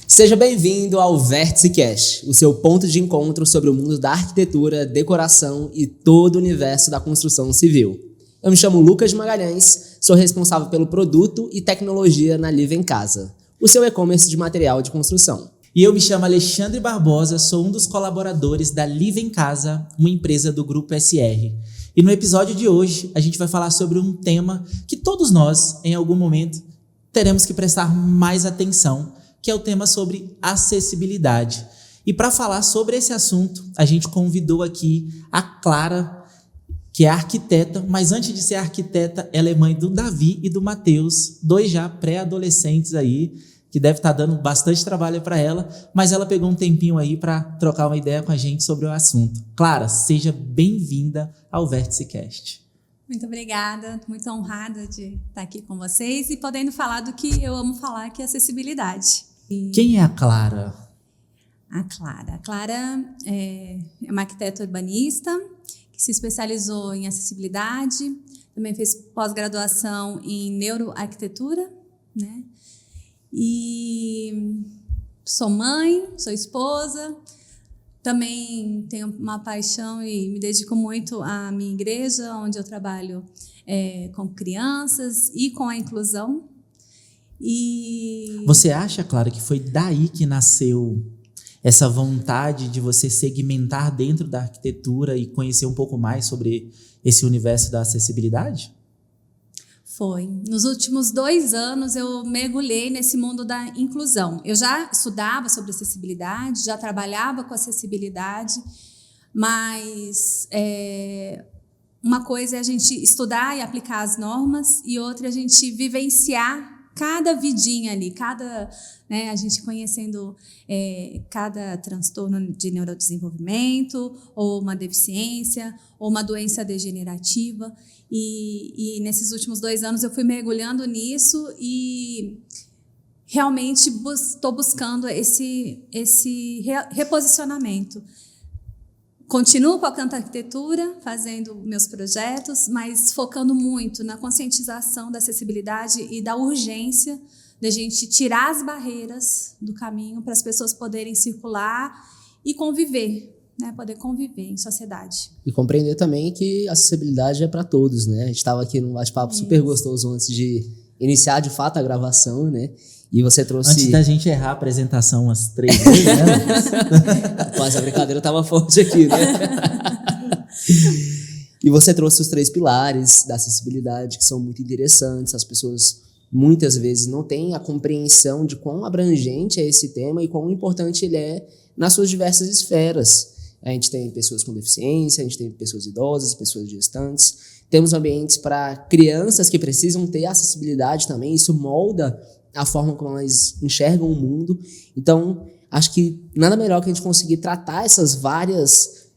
Seja bem-vindo ao Vértice Cast, o seu ponto de encontro sobre o mundo da arquitetura, decoração e todo o universo da construção civil. Eu me chamo Lucas Magalhães, sou responsável pelo produto e tecnologia na Live em Casa, o seu e-commerce de material de construção. E eu me chamo Alexandre Barbosa, sou um dos colaboradores da Live em Casa, uma empresa do Grupo SR. E no episódio de hoje, a gente vai falar sobre um tema que todos nós, em algum momento, teremos que prestar mais atenção, que é o tema sobre acessibilidade. E para falar sobre esse assunto, a gente convidou aqui a Clara, que é arquiteta, mas antes de ser arquiteta, ela é mãe do Davi e do Matheus, dois já pré-adolescentes aí, que deve estar dando bastante trabalho para ela, mas ela pegou um tempinho aí para trocar uma ideia com a gente sobre o assunto. Clara, seja bem-vinda ao Vértice Cast. Muito obrigada, muito honrada de estar aqui com vocês e podendo falar do que eu amo falar, que é acessibilidade. Quem é a Clara? A Clara é uma arquiteta urbanista que se especializou em acessibilidade, também fez pós-graduação em neuroarquitetura, né? E sou mãe, sou esposa, também tenho uma paixão e me dedico muito à minha igreja, onde eu trabalho com crianças e com a inclusão. E você acha, Clara, que foi daí que nasceu essa vontade de você segmentar dentro da arquitetura e conhecer um pouco mais sobre esse universo da acessibilidade? Foi. Nos últimos 2 anos eu mergulhei nesse mundo da inclusão. Eu já estudava sobre acessibilidade, já trabalhava com acessibilidade, mas uma coisa é a gente estudar e aplicar as normas e outra é a gente vivenciar cada vidinha ali, a gente conhecendo cada transtorno de neurodesenvolvimento, ou uma deficiência, ou uma doença degenerativa. E nesses últimos 2 anos eu fui mergulhando nisso e realmente estou buscando esse reposicionamento. Continuo com a Canto Arquitetura, fazendo meus projetos, mas focando muito na conscientização da acessibilidade e da urgência da gente tirar as barreiras do caminho para as pessoas poderem circular e conviver, né? Poder conviver em sociedade. E compreender também que a acessibilidade é para todos, né? A gente estava aqui num bate-papo super gostoso antes de iniciar de fato a gravação, né? E você trouxe... Antes da gente errar a apresentação umas 3 vezes, né? Mas a brincadeira estava forte aqui, né? E você trouxe os 3 pilares da acessibilidade, que são muito interessantes. As pessoas, muitas vezes, não têm a compreensão de quão abrangente é esse tema e quão importante ele é nas suas diversas esferas. A gente tem pessoas com deficiência, a gente tem pessoas idosas, pessoas gestantes. Temos ambientes para crianças que precisam ter acessibilidade também. Isso molda a forma como elas enxergam o mundo. Então, acho que nada melhor que a gente conseguir tratar essas várias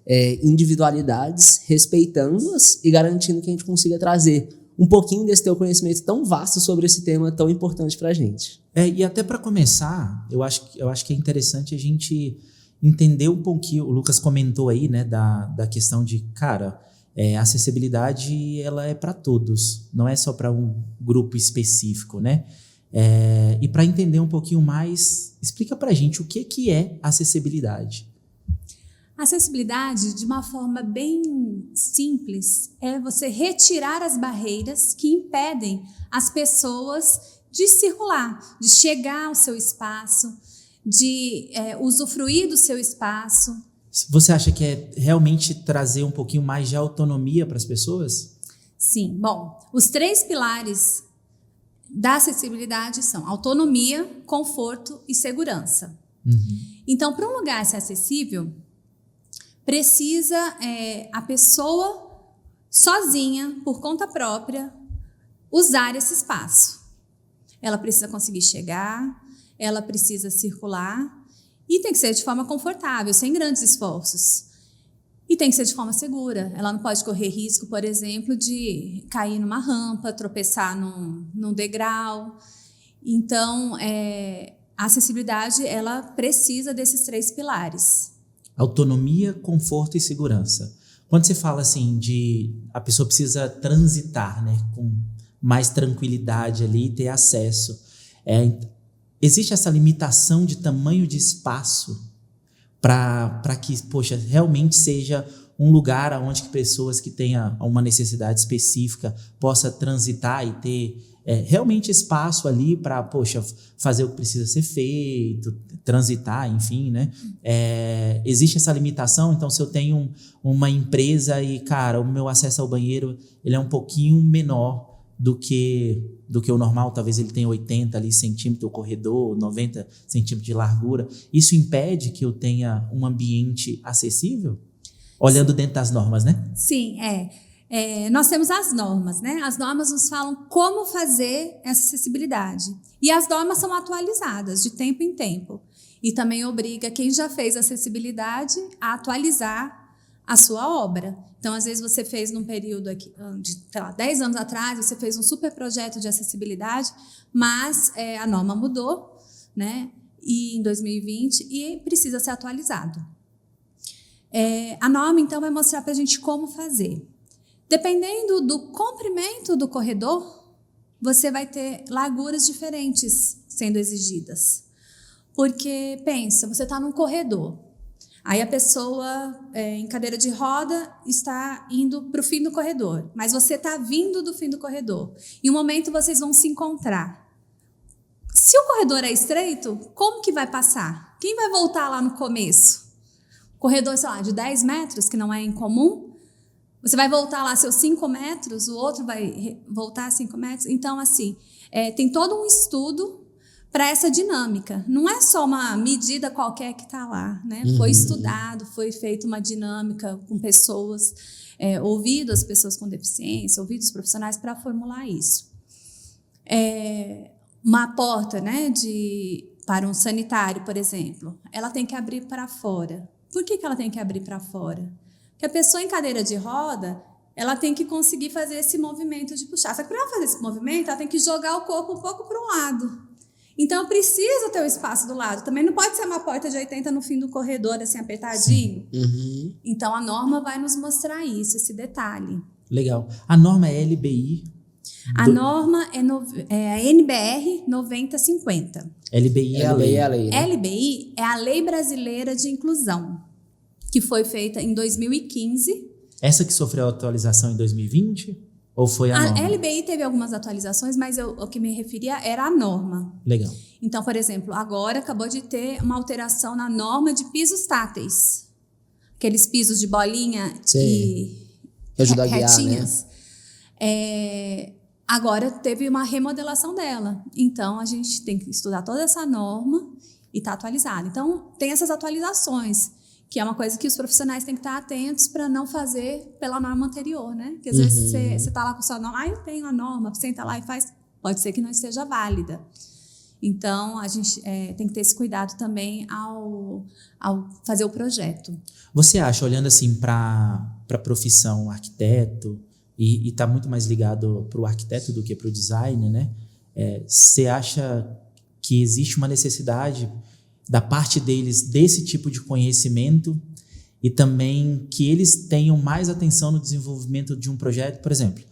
individualidades, respeitando-as e garantindo que a gente consiga trazer um pouquinho desse teu conhecimento tão vasto sobre esse tema tão importante para a gente. E até para começar, eu acho que é interessante a gente entender um pouquinho, o Lucas comentou aí, né, da questão de, cara, a acessibilidade ela é para todos, não é só para um grupo específico, né? E para entender um pouquinho mais, explica para a gente o que é acessibilidade. Acessibilidade, de uma forma bem simples, é você retirar as barreiras que impedem as pessoas de circular, de chegar ao seu espaço, de usufruir do seu espaço. Você acha que é realmente trazer um pouquinho mais de autonomia para as pessoas? Sim. Bom, os 3 pilares da acessibilidade são autonomia, conforto e segurança. Uhum. Então, para um lugar ser acessível, precisa a pessoa sozinha, por conta própria, usar esse espaço. Ela precisa conseguir chegar, ela precisa circular e tem que ser de forma confortável, sem grandes esforços. E tem que ser de forma segura. Ela não pode correr risco, por exemplo, de cair numa rampa, tropeçar num degrau. Então, a acessibilidade ela precisa desses 3 pilares. Autonomia, conforto e segurança. Quando você fala assim de a pessoa precisa transitar, né, com mais tranquilidade ali e ter acesso, Existe essa limitação de tamanho de espaço para que, poxa, realmente seja um lugar onde pessoas que tenham uma necessidade específica possa transitar e ter realmente espaço ali para, poxa, fazer o que precisa ser feito, transitar, enfim, né? Existe essa limitação. Então, se eu tenho uma empresa e, cara, o meu acesso ao banheiro ele é um pouquinho menor do que o normal, talvez ele tenha 80 ali, centímetros o corredor, 90 centímetros de largura, isso impede que eu tenha um ambiente acessível? Olhando dentro das normas, né? Sim, nós temos as normas, né? As normas nos falam como fazer essa acessibilidade. E as normas são atualizadas de tempo em tempo. E também obriga quem já fez acessibilidade a atualizar a sua obra. Então, às vezes, você fez num período aqui, de, sei lá, 10 anos atrás, você fez um super projeto de acessibilidade, mas a norma mudou, né? E em 2020, e precisa ser atualizado. A norma, então, vai mostrar para a gente como fazer. Dependendo do comprimento do corredor, você vai ter larguras diferentes sendo exigidas. Porque, pensa, você está num corredor, aí a pessoa em cadeira de roda está indo para o fim do corredor, mas você está vindo do fim do corredor. Em um momento vocês vão se encontrar. Se o corredor é estreito, como que vai passar? Quem vai voltar lá no começo? Corredor, sei lá, de 10 metros, que não é incomum, você vai voltar lá seus 5 metros, o outro vai voltar 5 metros. Então, assim, tem todo um estudo para essa dinâmica. Não é só uma medida qualquer que está lá, né? Foi estudado, foi feita uma dinâmica com pessoas, ouvido as pessoas com deficiência, ouvido os profissionais para formular isso. Uma porta, né, para um sanitário, por exemplo, ela tem que abrir para fora. Por que ela tem que abrir para fora? Porque a pessoa em cadeira de roda, ela tem que conseguir fazer esse movimento de puxar. Só que para ela fazer esse movimento, ela tem que jogar o corpo um pouco para um lado. Então, precisa ter o espaço do lado. Também não pode ser uma porta de 80 no fim do corredor, assim, apertadinho. Uhum. Então, a norma vai nos mostrar isso, esse detalhe. Legal. A norma é LBI? A norma é a NBR 9050. LBI é a lei. Né? LBI é a Lei Brasileira de Inclusão, que foi feita em 2015. Essa que sofreu atualização em 2020? Ou foi a norma? A LBI teve algumas atualizações, mas o que me referia era a norma. Legal. Então, por exemplo, agora acabou de ter uma alteração na norma de pisos táteis. Aqueles pisos de bolinha e ajuda a guiar, retinhas. Né? Agora teve uma remodelação dela. Então, a gente tem que estudar toda essa norma e está atualizada. Então, tem essas atualizações, que é uma coisa que os profissionais têm que estar atentos para não fazer pela norma anterior, né? Porque às vezes você está lá com a sua norma, eu tenho a norma, senta lá e faz, pode ser que não esteja válida. Então, a gente tem que ter esse cuidado também ao fazer o projeto. Você acha, olhando assim para a profissão arquiteto, e está muito mais ligado para o arquiteto do que para o designer, né? Você acha que existe uma necessidade da parte deles desse tipo de conhecimento e também que eles tenham mais atenção no desenvolvimento de um projeto? Por exemplo,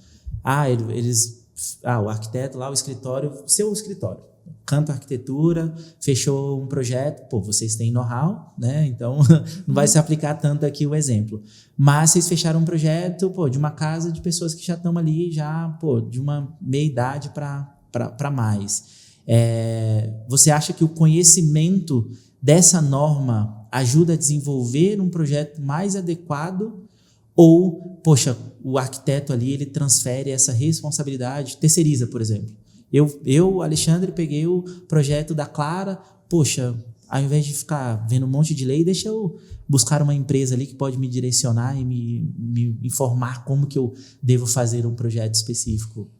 o arquiteto lá, o escritório, seu escritório, Canto Arquitetura, fechou um projeto, vocês têm know-how, né? Então não vai se aplicar tanto aqui o exemplo. Mas vocês fecharam um projeto, de uma casa de pessoas que já estão ali, de uma meia idade para mais. Você acha que o conhecimento dessa norma ajuda a desenvolver um projeto mais adequado? Ou, o arquiteto ali, ele transfere essa responsabilidade, terceiriza, por exemplo? Eu, Alexandre, peguei o projeto da Clara, ao invés de ficar vendo um monte de lei, deixa eu buscar uma empresa ali que pode me direcionar e me informar como que eu devo fazer um projeto específico.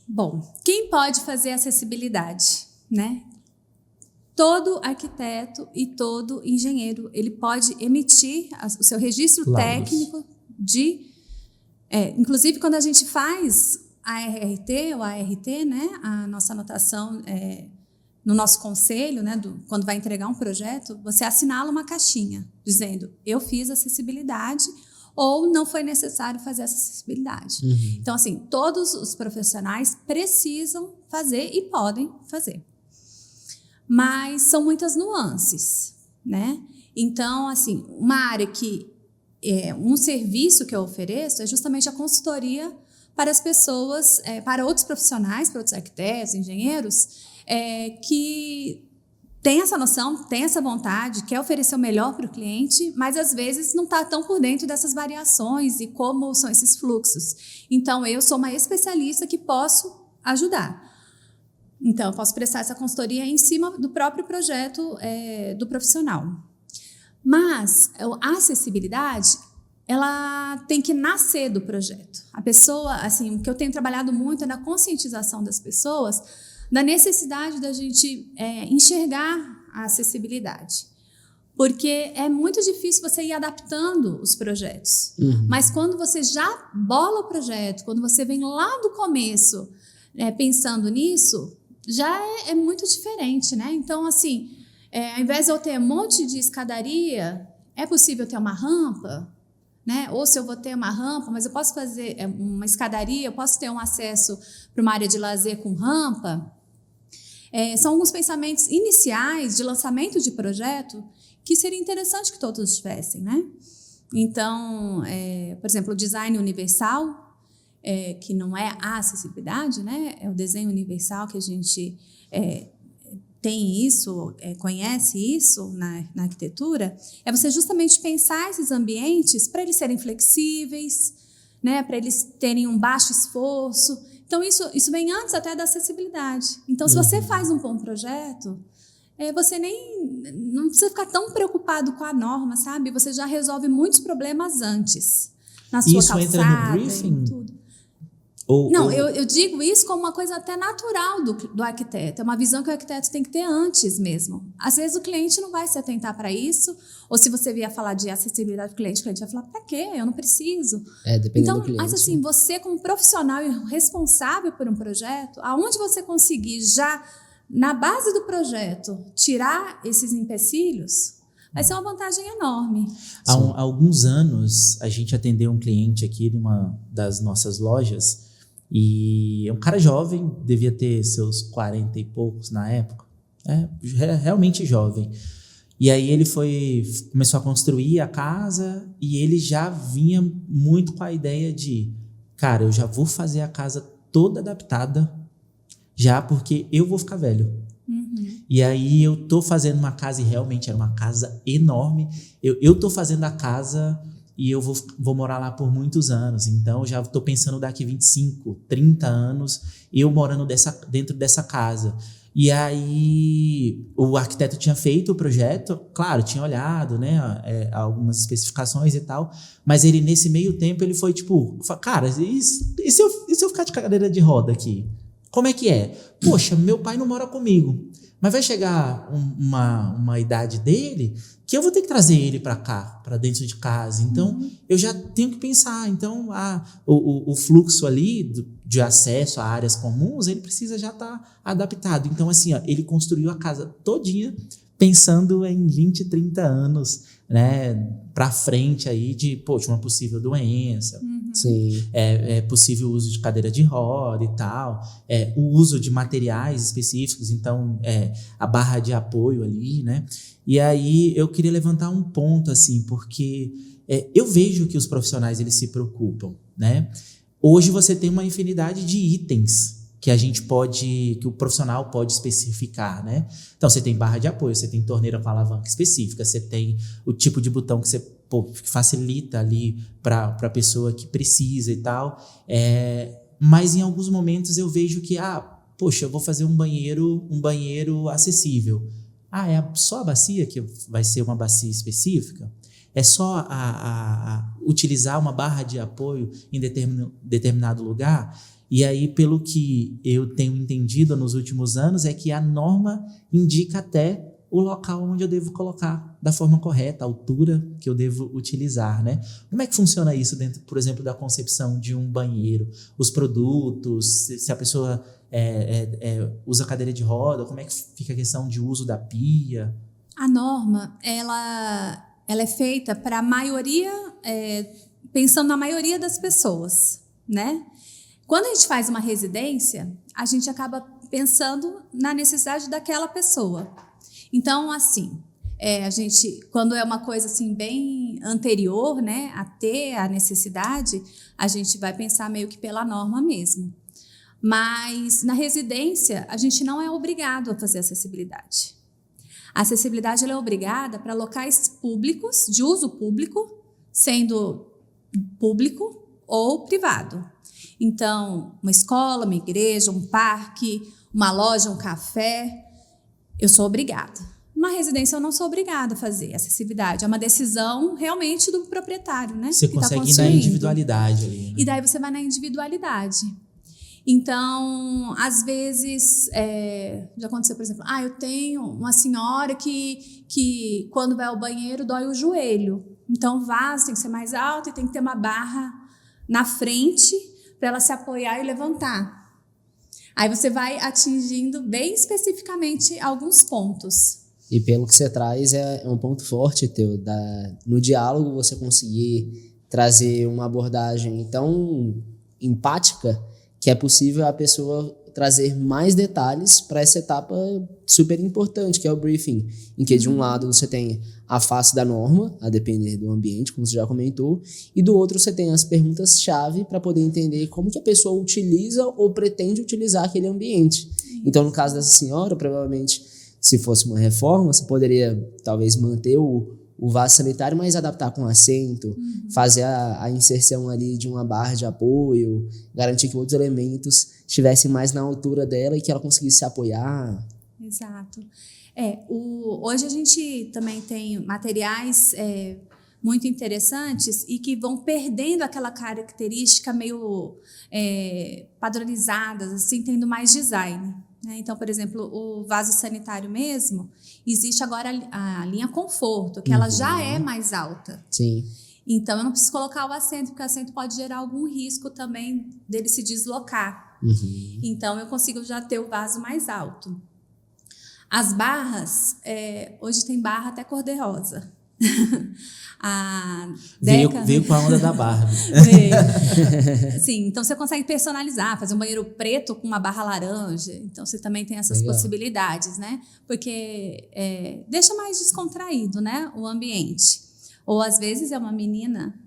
Bom, quem pode fazer acessibilidade, né? Todo arquiteto e todo engenheiro, ele pode emitir o seu registro técnico de... inclusive, quando a gente faz a RRT ou a ART, né? A nossa anotação no nosso conselho, né? Quando vai entregar um projeto, você assinala uma caixinha dizendo, eu fiz acessibilidade ou não foi necessário fazer essa acessibilidade. Então, assim, todos os profissionais precisam fazer e podem fazer. mas são muitas nuances, né? Então, assim, uma área que um serviço que eu ofereço é justamente a consultoria para as pessoas, para outros profissionais, para outros arquitetos, engenheiros, que tem essa noção, tem essa vontade, quer oferecer o melhor para o cliente, mas às vezes não está tão por dentro dessas variações e como são esses fluxos. Então, eu sou uma especialista que posso ajudar. Então, eu posso prestar essa consultoria em cima do próprio projeto do profissional. Mas a acessibilidade, ela tem que nascer do projeto. A pessoa, assim, o que eu tenho trabalhado muito é na conscientização das pessoas da necessidade da gente enxergar a acessibilidade. Porque é muito difícil você ir adaptando os projetos. Uhum. Mas quando você já bola o projeto, quando você vem lá do começo pensando nisso, já é muito diferente, né? Então, assim, ao invés de eu ter um monte de escadaria, é possível ter uma rampa, né? Ou se eu vou ter uma rampa, mas eu posso fazer uma escadaria, eu posso ter um acesso para uma área de lazer com rampa. São alguns pensamentos iniciais de lançamento de projeto que seria interessante que todos tivessem, né? Então, por exemplo, o design universal, que não é a acessibilidade, né? É o desenho universal que a gente tem isso, conhece isso na arquitetura, é você justamente pensar esses ambientes para eles serem flexíveis, né? Para eles terem um baixo esforço. Então, isso vem antes até da acessibilidade. Então, se você faz um bom projeto, você não precisa ficar tão preocupado com a norma, sabe? Você já resolve muitos problemas antes. Na sua calçada, entra no briefing? Tudo. Eu digo isso como uma coisa até natural do arquiteto. É uma visão que o arquiteto tem que ter antes mesmo. Às vezes o cliente não vai se atentar para isso, ou se você vier falar de acessibilidade do cliente, o cliente vai falar, para quê? Eu não preciso. Dependendo do cliente. Mas assim, você como profissional e responsável por um projeto, aonde você conseguir já, na base do projeto, tirar esses empecilhos, vai ser uma vantagem enorme. Há alguns anos, a gente atendeu um cliente aqui numa das nossas lojas, e é um cara jovem, devia ter seus 40 e poucos na época, realmente jovem. E aí ele começou a construir a casa e ele já vinha muito com a ideia de, cara, eu já vou fazer a casa toda adaptada, já porque eu vou ficar velho. Uhum. E aí eu tô fazendo uma casa, e realmente era uma casa enorme, eu tô fazendo a casa e eu vou morar lá por muitos anos, então já tô pensando daqui 25, 30 anos, eu morando dentro dessa casa. E aí o arquiteto tinha feito o projeto, claro, tinha olhado, né, algumas especificações e tal, mas ele nesse meio tempo ele foi tipo, cara, e se eu ficar de cadeira de roda aqui? Como é que é? Poxa, meu pai não mora comigo, mas vai chegar uma idade dele que eu vou ter que trazer ele para cá, para dentro de casa. Então, eu já tenho que pensar. Então, o fluxo ali de acesso a áreas comuns, ele precisa já estar adaptado. Então, assim, ele construiu a casa todinha pensando em 20, 30 anos, né, para frente aí de uma possível doença. Sim. Possível uso de cadeira de roda e tal, o uso de materiais específicos, então a barra de apoio ali, né? E aí eu queria levantar um ponto assim, porque eu vejo que os profissionais eles se preocupam, né? Hoje você tem uma infinidade de itens que o profissional pode especificar, né? Então você tem barra de apoio, você tem torneira com alavanca específica, você tem o tipo de botão que que facilita ali para a pessoa que precisa e tal. Mas em alguns momentos eu vejo que, eu vou fazer um banheiro acessível. É só a bacia que vai ser uma bacia específica? É só utilizar uma barra de apoio em determinado lugar? E aí, pelo que eu tenho entendido nos últimos anos, é que a norma indica até o local onde eu devo colocar da forma correta, a altura que eu devo utilizar, né? Como é que funciona isso dentro, por exemplo, da concepção de um banheiro? Os produtos, se a pessoa usa cadeira de roda, como é que fica a questão de uso da pia? A norma, ela é feita para a maioria, pensando na maioria das pessoas, né? Quando a gente faz uma residência, a gente acaba pensando na necessidade daquela pessoa. Então, assim, a gente, quando é uma coisa assim bem anterior, né, a ter a necessidade, a gente vai pensar meio que pela norma mesmo. Mas na residência, a gente não é obrigado a fazer acessibilidade. A acessibilidade ela é obrigada para locais públicos, de uso público, sendo público ou privado. Então, uma escola, uma igreja, um parque, uma loja, um café, eu sou obrigada. Uma residência eu não sou obrigada a fazer acessibilidade. É uma decisão realmente do proprietário, né? Você consegue ir na individualidade ali, né? E daí você vai na individualidade. Então, às vezes, já aconteceu, por exemplo, eu tenho uma senhora que quando vai ao banheiro dói o joelho. Então, o vaso tem que ser mais alto e tem que ter uma barra na frente para ela se apoiar e levantar. Aí você vai atingindo bem especificamente alguns pontos. E pelo que você traz, é um ponto forte teu, no diálogo você conseguir trazer uma abordagem tão empática que é possível a pessoa trazer mais detalhes para essa etapa super importante, que é o briefing, em que de um lado você tem a face da norma, a depender do ambiente, como você já comentou, e do outro você tem as perguntas-chave para poder entender como que a pessoa utiliza ou pretende utilizar aquele ambiente. Então, no caso dessa senhora, provavelmente, se fosse uma reforma, você poderia talvez manter o vaso sanitário, mas adaptar com assento, fazer a inserção ali de uma barra de apoio, garantir que outros elementos estivessem mais na altura dela e que ela conseguisse se apoiar. Exato. Hoje a gente também tem materiais muito interessantes e que vão perdendo aquela característica meio padronizadas, assim, tendo mais design. Então, por exemplo, o vaso sanitário mesmo, existe agora a linha conforto, que ela já é mais alta. Sim. Então, eu não preciso colocar o assento, porque o assento pode gerar algum risco também dele se deslocar. Então, eu consigo já ter o vaso mais alto. As barras, hoje tem barra até cor-de-rosa. Veio com a onda da Barbie. Sim, então você consegue personalizar, fazer um banheiro preto com uma barra laranja. Então você também tem essas possibilidades, né? Porque deixa mais descontraído, né, o ambiente. Ou às vezes é uma menina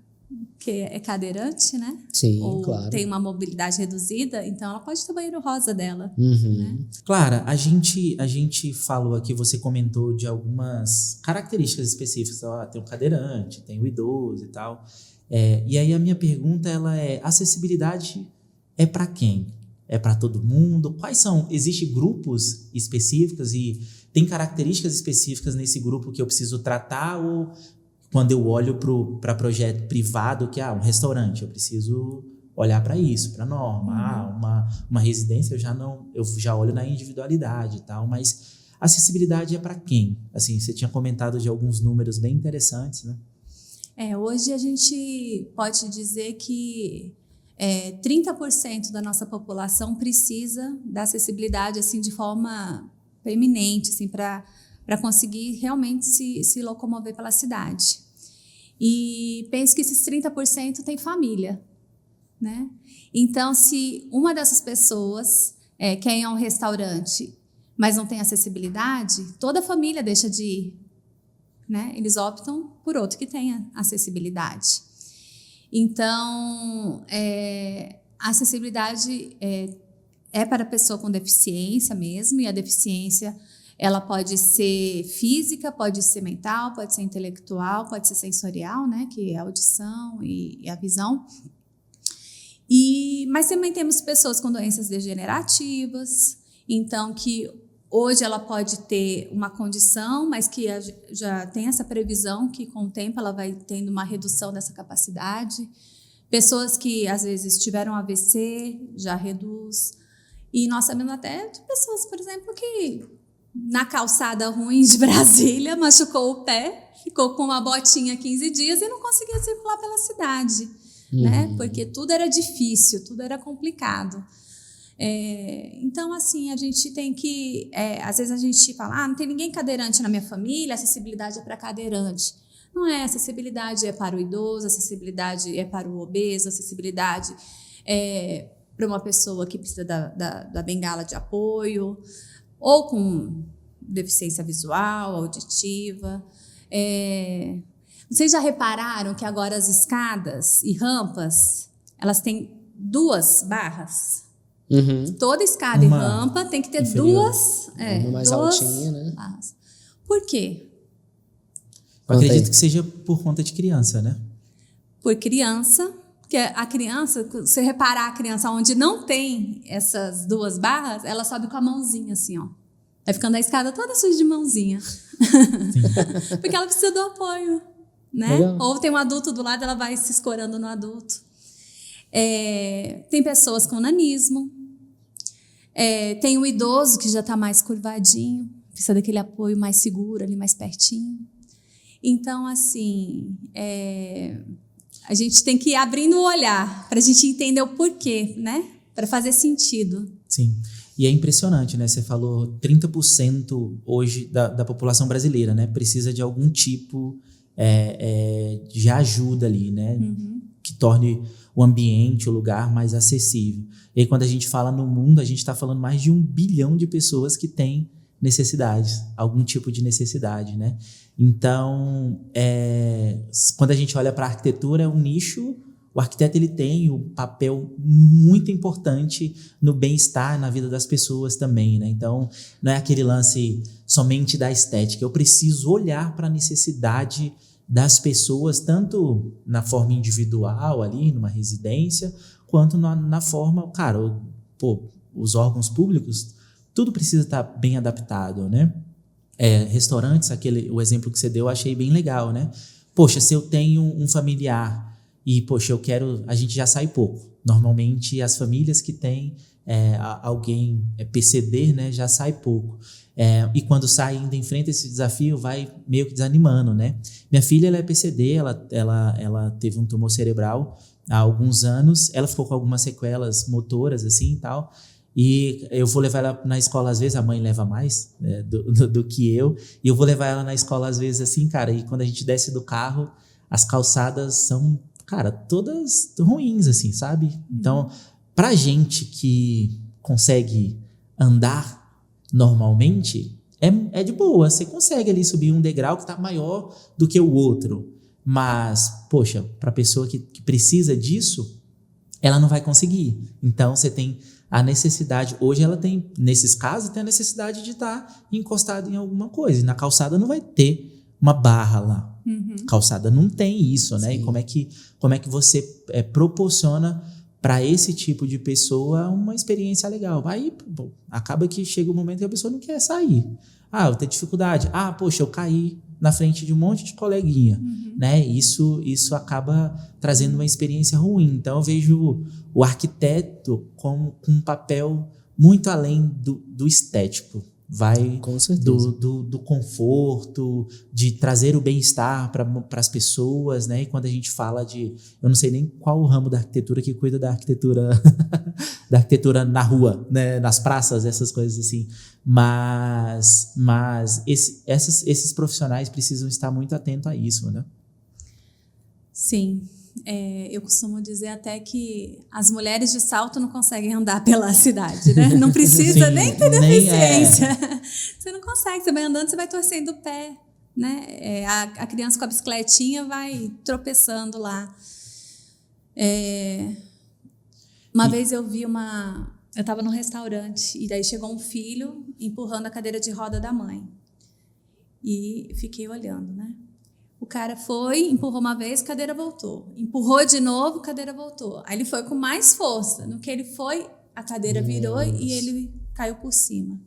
que é cadeirante, né? Sim, ou claro. tem uma mobilidade reduzida, então ela pode ter o banheiro rosa dela. Né? Clara, a gente falou aqui, você comentou de algumas características específicas. Tem o cadeirante, tem o idoso e tal. E aí a minha pergunta acessibilidade é para quem? É para todo mundo? Existem grupos específicos e tem características específicas nesse grupo que eu preciso tratar ou... Quando eu olho para projeto privado, que um restaurante, eu preciso olhar para isso, para a norma. Uma residência, eu já olho na individualidade e tal, mas acessibilidade é para quem? Assim, você tinha comentado de alguns números bem interessantes, né? Hoje a gente pode dizer que 30% da nossa população precisa da acessibilidade assim, de forma permanente, assim, para conseguir realmente se locomover pela cidade. E penso que esses 30% tem família, né? Então, se uma dessas pessoas quer ir a um restaurante, mas não tem acessibilidade, toda a família deixa de ir, né? Eles optam por outro que tenha acessibilidade. Então, a acessibilidade é para a pessoa com deficiência mesmo, e a deficiência ela pode ser física, pode ser mental, pode ser intelectual, pode ser sensorial, né, que é a audição e a visão. Mas também temos pessoas com doenças degenerativas, então que hoje ela pode ter uma condição, mas que já tem essa previsão que com o tempo ela vai tendo uma redução dessa capacidade. Pessoas que às vezes tiveram AVC, já reduz. E nós sabemos até de pessoas, por exemplo, que na calçada ruim de Brasília, machucou o pé, ficou com uma botinha 15 dias e não conseguia circular pela cidade, né? Porque tudo era difícil, tudo era complicado. Então, assim, a gente tem que... às vezes a gente fala, não tem ninguém cadeirante na minha família, acessibilidade é para cadeirante. Não é, acessibilidade é para o idoso, acessibilidade é para o obeso, acessibilidade para uma pessoa que precisa da bengala de apoio, ou com deficiência visual, auditiva. Vocês já repararam que agora as escadas e rampas, elas têm 2 barras? Uhum. Toda escada e rampa tem que ter inferior. Uma mais 2 altinha, né? barras. Por quê? Eu acredito que seja por conta de criança, né? Por criança, porque a criança, se você reparar a criança onde não tem essas 2 barras, ela sobe com a mãozinha assim, ó. Vai ficando a escada toda suja de mãozinha. Porque ela precisa do apoio, né? Legal. Ou tem um adulto do lado, ela vai se escorando no adulto. Tem pessoas com nanismo. Tem o idoso que já está mais curvadinho, precisa daquele apoio mais seguro, ali mais pertinho. Então, assim, a gente tem que ir abrindo o olhar para a gente entender o porquê, né? Para fazer sentido. Sim. E é impressionante, né? Você falou 30% hoje da população brasileira, né? Precisa de algum tipo de ajuda ali, né? Uhum. Que torne o ambiente, o lugar mais acessível. E aí, quando a gente fala no mundo, a gente está falando mais de 1 bilhão de pessoas que têm necessidades, algum tipo de necessidade, né? Então, quando a gente olha para a arquitetura, é um nicho. O arquiteto ele tem um papel muito importante no bem-estar, na vida das pessoas também, né? Então, não é aquele lance somente da estética. Eu preciso olhar para a necessidade das pessoas, tanto na forma individual ali, numa residência, quanto na forma, cara, os órgãos públicos, tudo precisa estar bem adaptado, né? Restaurantes, o exemplo que você deu, eu achei bem legal, né? Poxa, se eu tenho um familiar e, poxa, a gente já sai pouco. Normalmente, as famílias que têm alguém PCD, né, já sai pouco. E quando sai, ainda enfrenta esse desafio, vai meio que desanimando, né? Minha filha, ela é PCD, ela teve um tumor cerebral há alguns anos, ela ficou com algumas sequelas motoras, assim, e tal, e eu vou levar ela na escola, às vezes, a mãe leva mais do que eu, e eu vou levar ela na escola, às vezes, assim, cara, e quando a gente desce do carro, as calçadas são, cara, todas ruins, assim, sabe? Então, pra gente que consegue andar normalmente, é de boa, você consegue ali subir um degrau que tá maior do que o outro, mas, poxa, pra pessoa que precisa disso, ela não vai conseguir. Então, você tem a necessidade, hoje ela tem, nesses casos, tem a necessidade de estar encostado em alguma coisa, e na calçada não vai ter uma barra lá. Uhum. Calçada não tem isso, né? Sim. E como é que você proporciona para esse tipo de pessoa uma experiência legal? Aí acaba que chega um momento que a pessoa não quer sair. Eu tenho dificuldade. Poxa, eu caí na frente de um monte de coleguinha, né? Isso acaba trazendo uma experiência ruim. Então eu vejo o arquiteto com um papel muito além do estético. Vai Com certeza. do conforto, de trazer o bem-estar para as pessoas, né? E quando a gente fala eu não sei nem qual o ramo da arquitetura que cuida da arquitetura da arquitetura na rua, né? Nas praças, essas coisas assim. Mas esses profissionais precisam estar muito atentos a isso, né? Sim. Eu costumo dizer até que as mulheres de salto não conseguem andar pela cidade, né? Não precisa Sim, nem ter deficiência. Você não consegue, você vai andando, você vai torcendo o pé, né? A criança com a bicicletinha vai tropeçando lá. Uma vez eu vi eu estava num restaurante e daí chegou um filho empurrando a cadeira de roda da mãe. E fiquei olhando, né? O cara foi, empurrou uma vez, cadeira voltou. Empurrou de novo, cadeira voltou. Aí ele foi com mais força. No que ele foi, a cadeira virou e ele caiu por cima.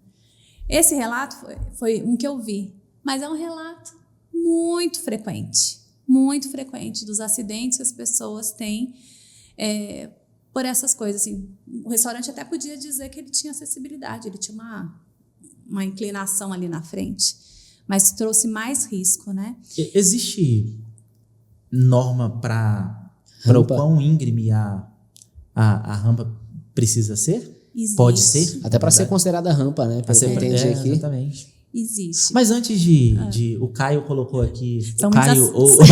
Esse relato foi um que eu vi, mas é um relato muito frequente dos acidentes que as pessoas têm por essas coisas. Assim, o restaurante até podia dizer que ele tinha acessibilidade, ele tinha uma inclinação ali na frente, mas trouxe mais risco, né? Existe norma para o quão íngreme a rampa precisa ser? Existe. Pode ser? Até para ser considerada rampa, né? Pelo que eu entendi aqui. Exatamente. Existe. Mas antes o Caio colocou aqui. São O Caio, muitas-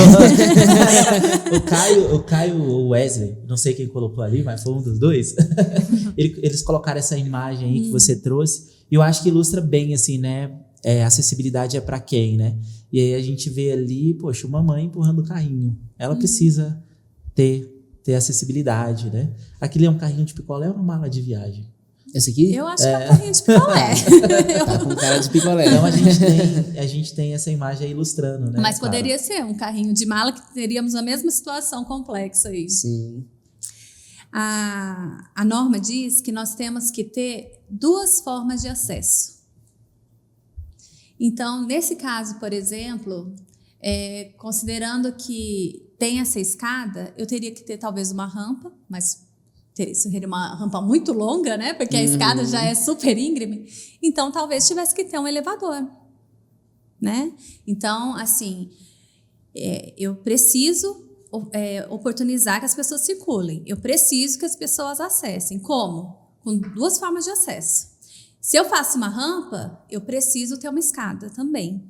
o Caio ou Wesley, não sei quem colocou ali, mas foi um dos dois. Eles colocaram essa imagem aí que você trouxe. E eu acho que ilustra bem, assim, né? Acessibilidade é pra quem, né? E aí a gente vê ali, poxa, uma mãe empurrando o carrinho. Ela precisa ter acessibilidade, né? Aquele é um carrinho de picolé ou uma mala de viagem? Esse aqui? Eu acho que é um carrinho de picolé. Tá com cara de picolé. Então a gente tem essa imagem aí ilustrando, né? Mas Claro. poderia ser um carrinho de mala que teríamos a mesma situação complexa aí. Sim. A norma diz que nós temos que ter 2 formas de acesso. Então, nesse caso, por exemplo, considerando que tem essa escada, eu teria que ter talvez uma rampa, mas seria uma rampa muito longa, né? Porque a escada já é super íngreme. Então, talvez tivesse que ter um elevador, né? Então, assim, eu preciso oportunizar que as pessoas circulem. Eu preciso que as pessoas acessem. Como? Com 2 formas de acesso. Se eu faço uma rampa, eu preciso ter uma escada também.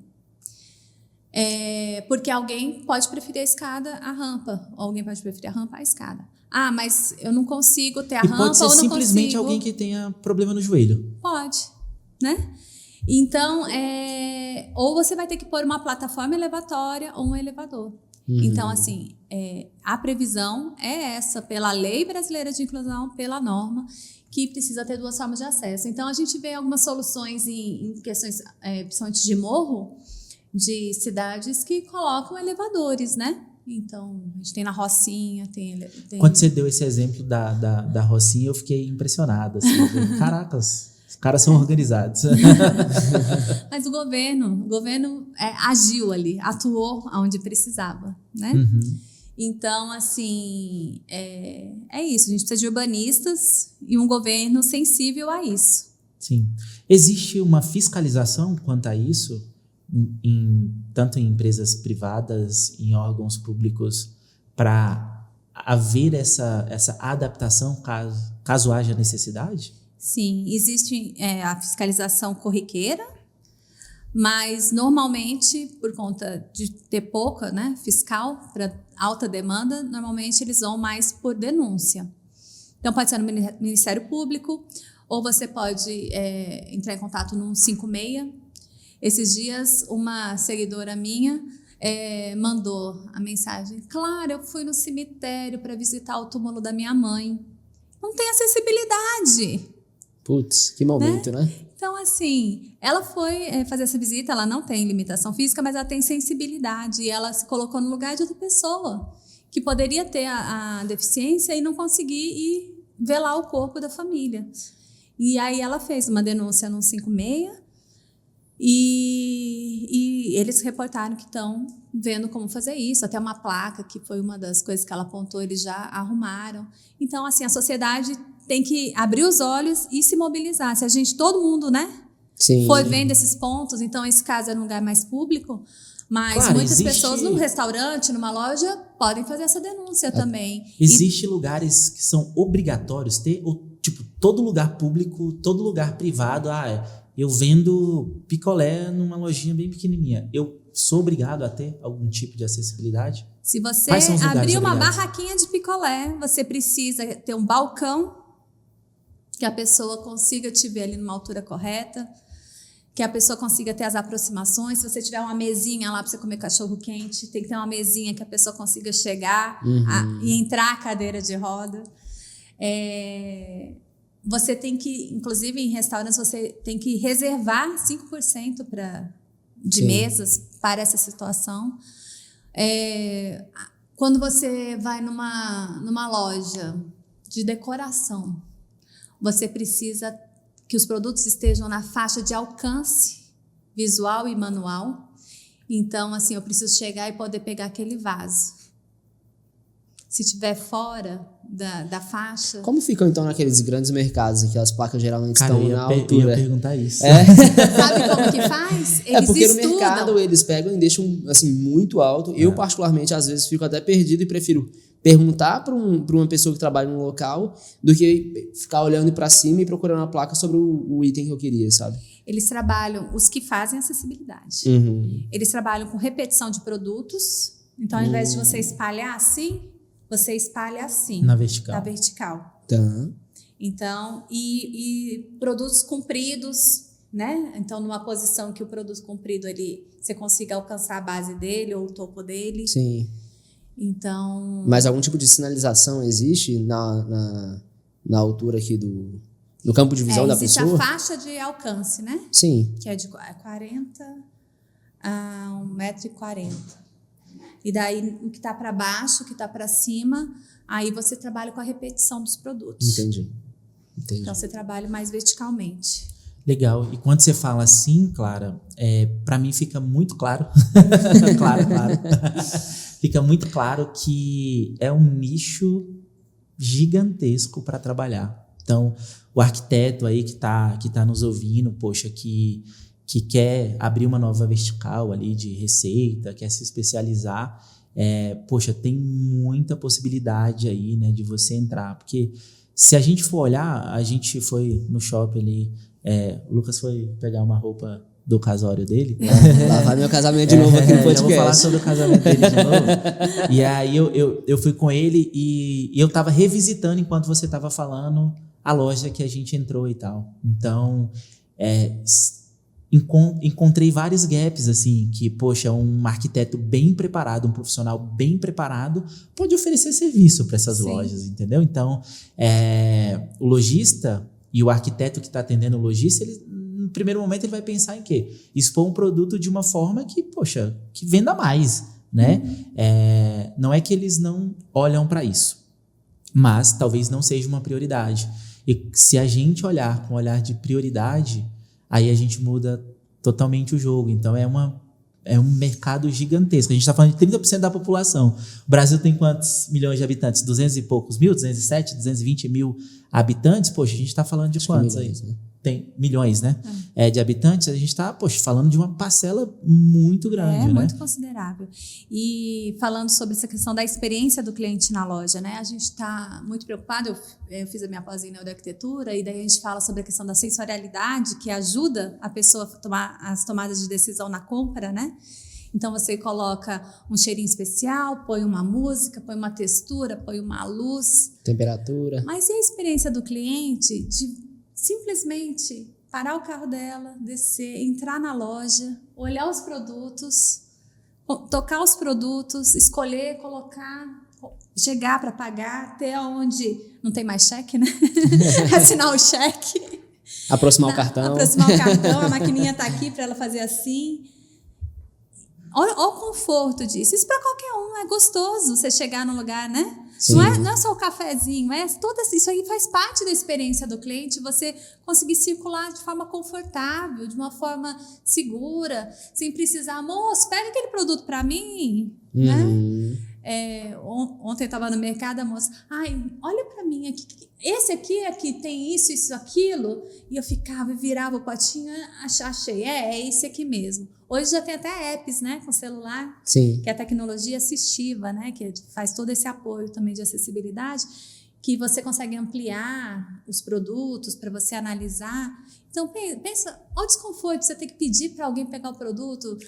Porque alguém pode preferir a escada à rampa, ou alguém pode preferir a rampa à escada. Ah, mas eu não consigo ter a rampa ou não consigo... E pode ser simplesmente alguém que tenha problema no joelho. Pode, né? Então, ou você vai ter que pôr uma plataforma elevatória ou um elevador. Então, assim, a previsão é essa, pela Lei Brasileira de Inclusão, pela norma, que precisa ter 2 formas de acesso. Então, a gente vê algumas soluções em questões, principalmente de morro, de cidades que colocam elevadores, né? Então, a gente tem na Rocinha, tem... Quando você deu esse exemplo da Rocinha, eu fiquei impressionado. Assim, caracas, os caras são organizados. Mas o governo agiu ali, atuou onde precisava, né? Então, assim, é isso. A gente precisa de urbanistas e um governo sensível a isso. Sim. Existe uma fiscalização quanto a isso? Tanto em empresas privadas, em órgãos públicos, para haver essa adaptação caso haja necessidade? Sim, existe a fiscalização corriqueira, mas normalmente, por conta de ter pouca, né, fiscal para alta demanda, normalmente eles vão mais por denúncia. Então pode ser no Ministério Público, ou você pode entrar em contato no 156. Esses dias, uma seguidora minha mandou a mensagem: Clara, eu fui no cemitério para visitar o túmulo da minha mãe. Não tem acessibilidade. Putz, que momento, né? Então, assim, ela foi fazer essa visita, ela não tem limitação física, mas ela tem sensibilidade. E ela se colocou no lugar de outra pessoa que poderia ter a deficiência e não conseguir ir velar o corpo da família. E aí ela fez uma denúncia no 156. E eles reportaram que estão vendo como fazer isso. Até uma placa, que foi uma das coisas que ela apontou, eles já arrumaram. Então, assim, a sociedade tem que abrir os olhos e se mobilizar. Se a gente, todo mundo, né, Sim. foi vendo esses pontos, então esse caso é um lugar mais público, mas Claro, muitas pessoas num restaurante, numa loja, podem fazer essa denúncia também. Existem lugares que são obrigatórios ter, ou tipo, todo lugar público, todo lugar privado, eu vendo picolé numa lojinha bem pequenininha. Eu sou obrigado a ter algum tipo de acessibilidade? Se você Quais são os lugares abrir uma obrigados? barraquinha de picolé, você precisa ter um balcão que a pessoa consiga te ver ali numa altura correta, que a pessoa consiga ter as aproximações. Se você tiver uma mesinha lá para você comer cachorro quente, tem que ter uma mesinha que a pessoa consiga chegar e entrar a cadeira de roda. Você tem que, inclusive em restaurantes, você tem que reservar 5% de mesas para essa situação. Quando você vai numa loja de decoração, você precisa que os produtos estejam na faixa de alcance visual e manual. Então, assim, eu preciso chegar e poder pegar aquele vaso. Se estiver fora da faixa... Como ficam, então, naqueles grandes mercados, que as placas geralmente Cara, estão na altura? Eu ia perguntar isso. Sabe como que faz? Eles porque estudam. no mercado eles pegam e deixam, assim, muito alto. Eu, particularmente, às vezes, fico até perdido e prefiro perguntar para uma pessoa que trabalha no local do que ficar olhando para cima e procurando a placa sobre o item que eu queria, sabe? Eles trabalham, os que fazem acessibilidade. Eles trabalham com repetição de produtos. Então, ao invés de você espalhar assim, você espalha assim. Na vertical. Na vertical. Tá. Então, e produtos compridos, né? Então, numa posição que o produto comprido, você consiga alcançar a base dele ou o topo dele. Sim. Então... Mas algum tipo de sinalização existe na altura aqui do campo de visão da pessoa? Existe a faixa de alcance, né? Sim. Que é de 40 a 1,40 m. E daí, o que está para baixo, o que está para cima, aí você trabalha com a repetição dos produtos. Entendi. Então, você trabalha mais verticalmente. Legal. E quando você fala assim, Clara, para mim fica muito claro. claro. Fica muito claro que é um nicho gigantesco para trabalhar. Então, o arquiteto aí que tá nos ouvindo, poxa, que quer abrir uma nova vertical ali de receita, quer se especializar, poxa, tem muita possibilidade aí, né, de você entrar. Porque se a gente for olhar, a gente foi no shopping ali, o Lucas foi pegar uma roupa do casório dele. Lá vai meu casamento de novo aqui no podcast. Eu vou falar sobre o casamento dele de novo. E aí eu fui com ele e eu tava revisitando enquanto você tava falando a loja que a gente entrou e tal. Então, encontrei vários gaps, assim, que, poxa, um arquiteto bem preparado, um profissional bem preparado pode oferecer serviço para essas lojas, entendeu? Então, o lojista e o arquiteto que está atendendo o lojista, no primeiro momento ele vai pensar em quê? Expor um produto de uma forma que, poxa, que venda mais, né? Não é que eles não olham para isso, mas talvez não seja uma prioridade. E se a gente olhar com um olhar de prioridade, aí a gente muda totalmente o jogo. Então é um mercado gigantesco. A gente está falando de 30% da população. O Brasil tem quantos milhões de habitantes? 200 e poucos mil? 207, 220 mil habitantes? Poxa, a gente está falando de Acho quantos milhões, aí? né? Tem milhões, né? De habitantes. A gente está, falando de uma parcela muito grande, né? Muito considerável. E falando sobre essa questão da experiência do cliente na loja, né? A gente está muito preocupado. Eu fiz a minha pós em neuroarquitetura e daí a gente fala sobre a questão da sensorialidade, que ajuda a pessoa a tomar as tomadas de decisão na compra, né? Então, você coloca um cheirinho especial, põe uma música, põe uma textura, põe uma luz. Temperatura. Mas e a experiência do cliente de simplesmente parar o carro dela, descer, entrar na loja, olhar os produtos, tocar os produtos, escolher, colocar, chegar para pagar, até onde não tem mais cheque, né? Assinar o cheque. Aproximar o cartão. Aproximar o cartão, a maquininha está aqui para ela fazer assim. Olha o conforto disso. Isso para qualquer um é gostoso, você chegar no lugar, né? Não é só o cafezinho, isso aí faz parte da experiência do cliente, você conseguir circular de forma confortável, de uma forma segura, sem precisar, moço, pega aquele produto para mim, né? Ontem eu estava no mercado, a moça, olha para mim aqui, esse aqui tem isso, aquilo, e eu virava o potinho, achei, é esse aqui mesmo. Hoje já tem até apps, né, com celular, Sim. que é a tecnologia assistiva, né, que faz todo esse apoio também de acessibilidade, que você consegue ampliar os produtos para você analisar. Então, pensa, olha o desconforto de você ter que pedir para alguém pegar o produto,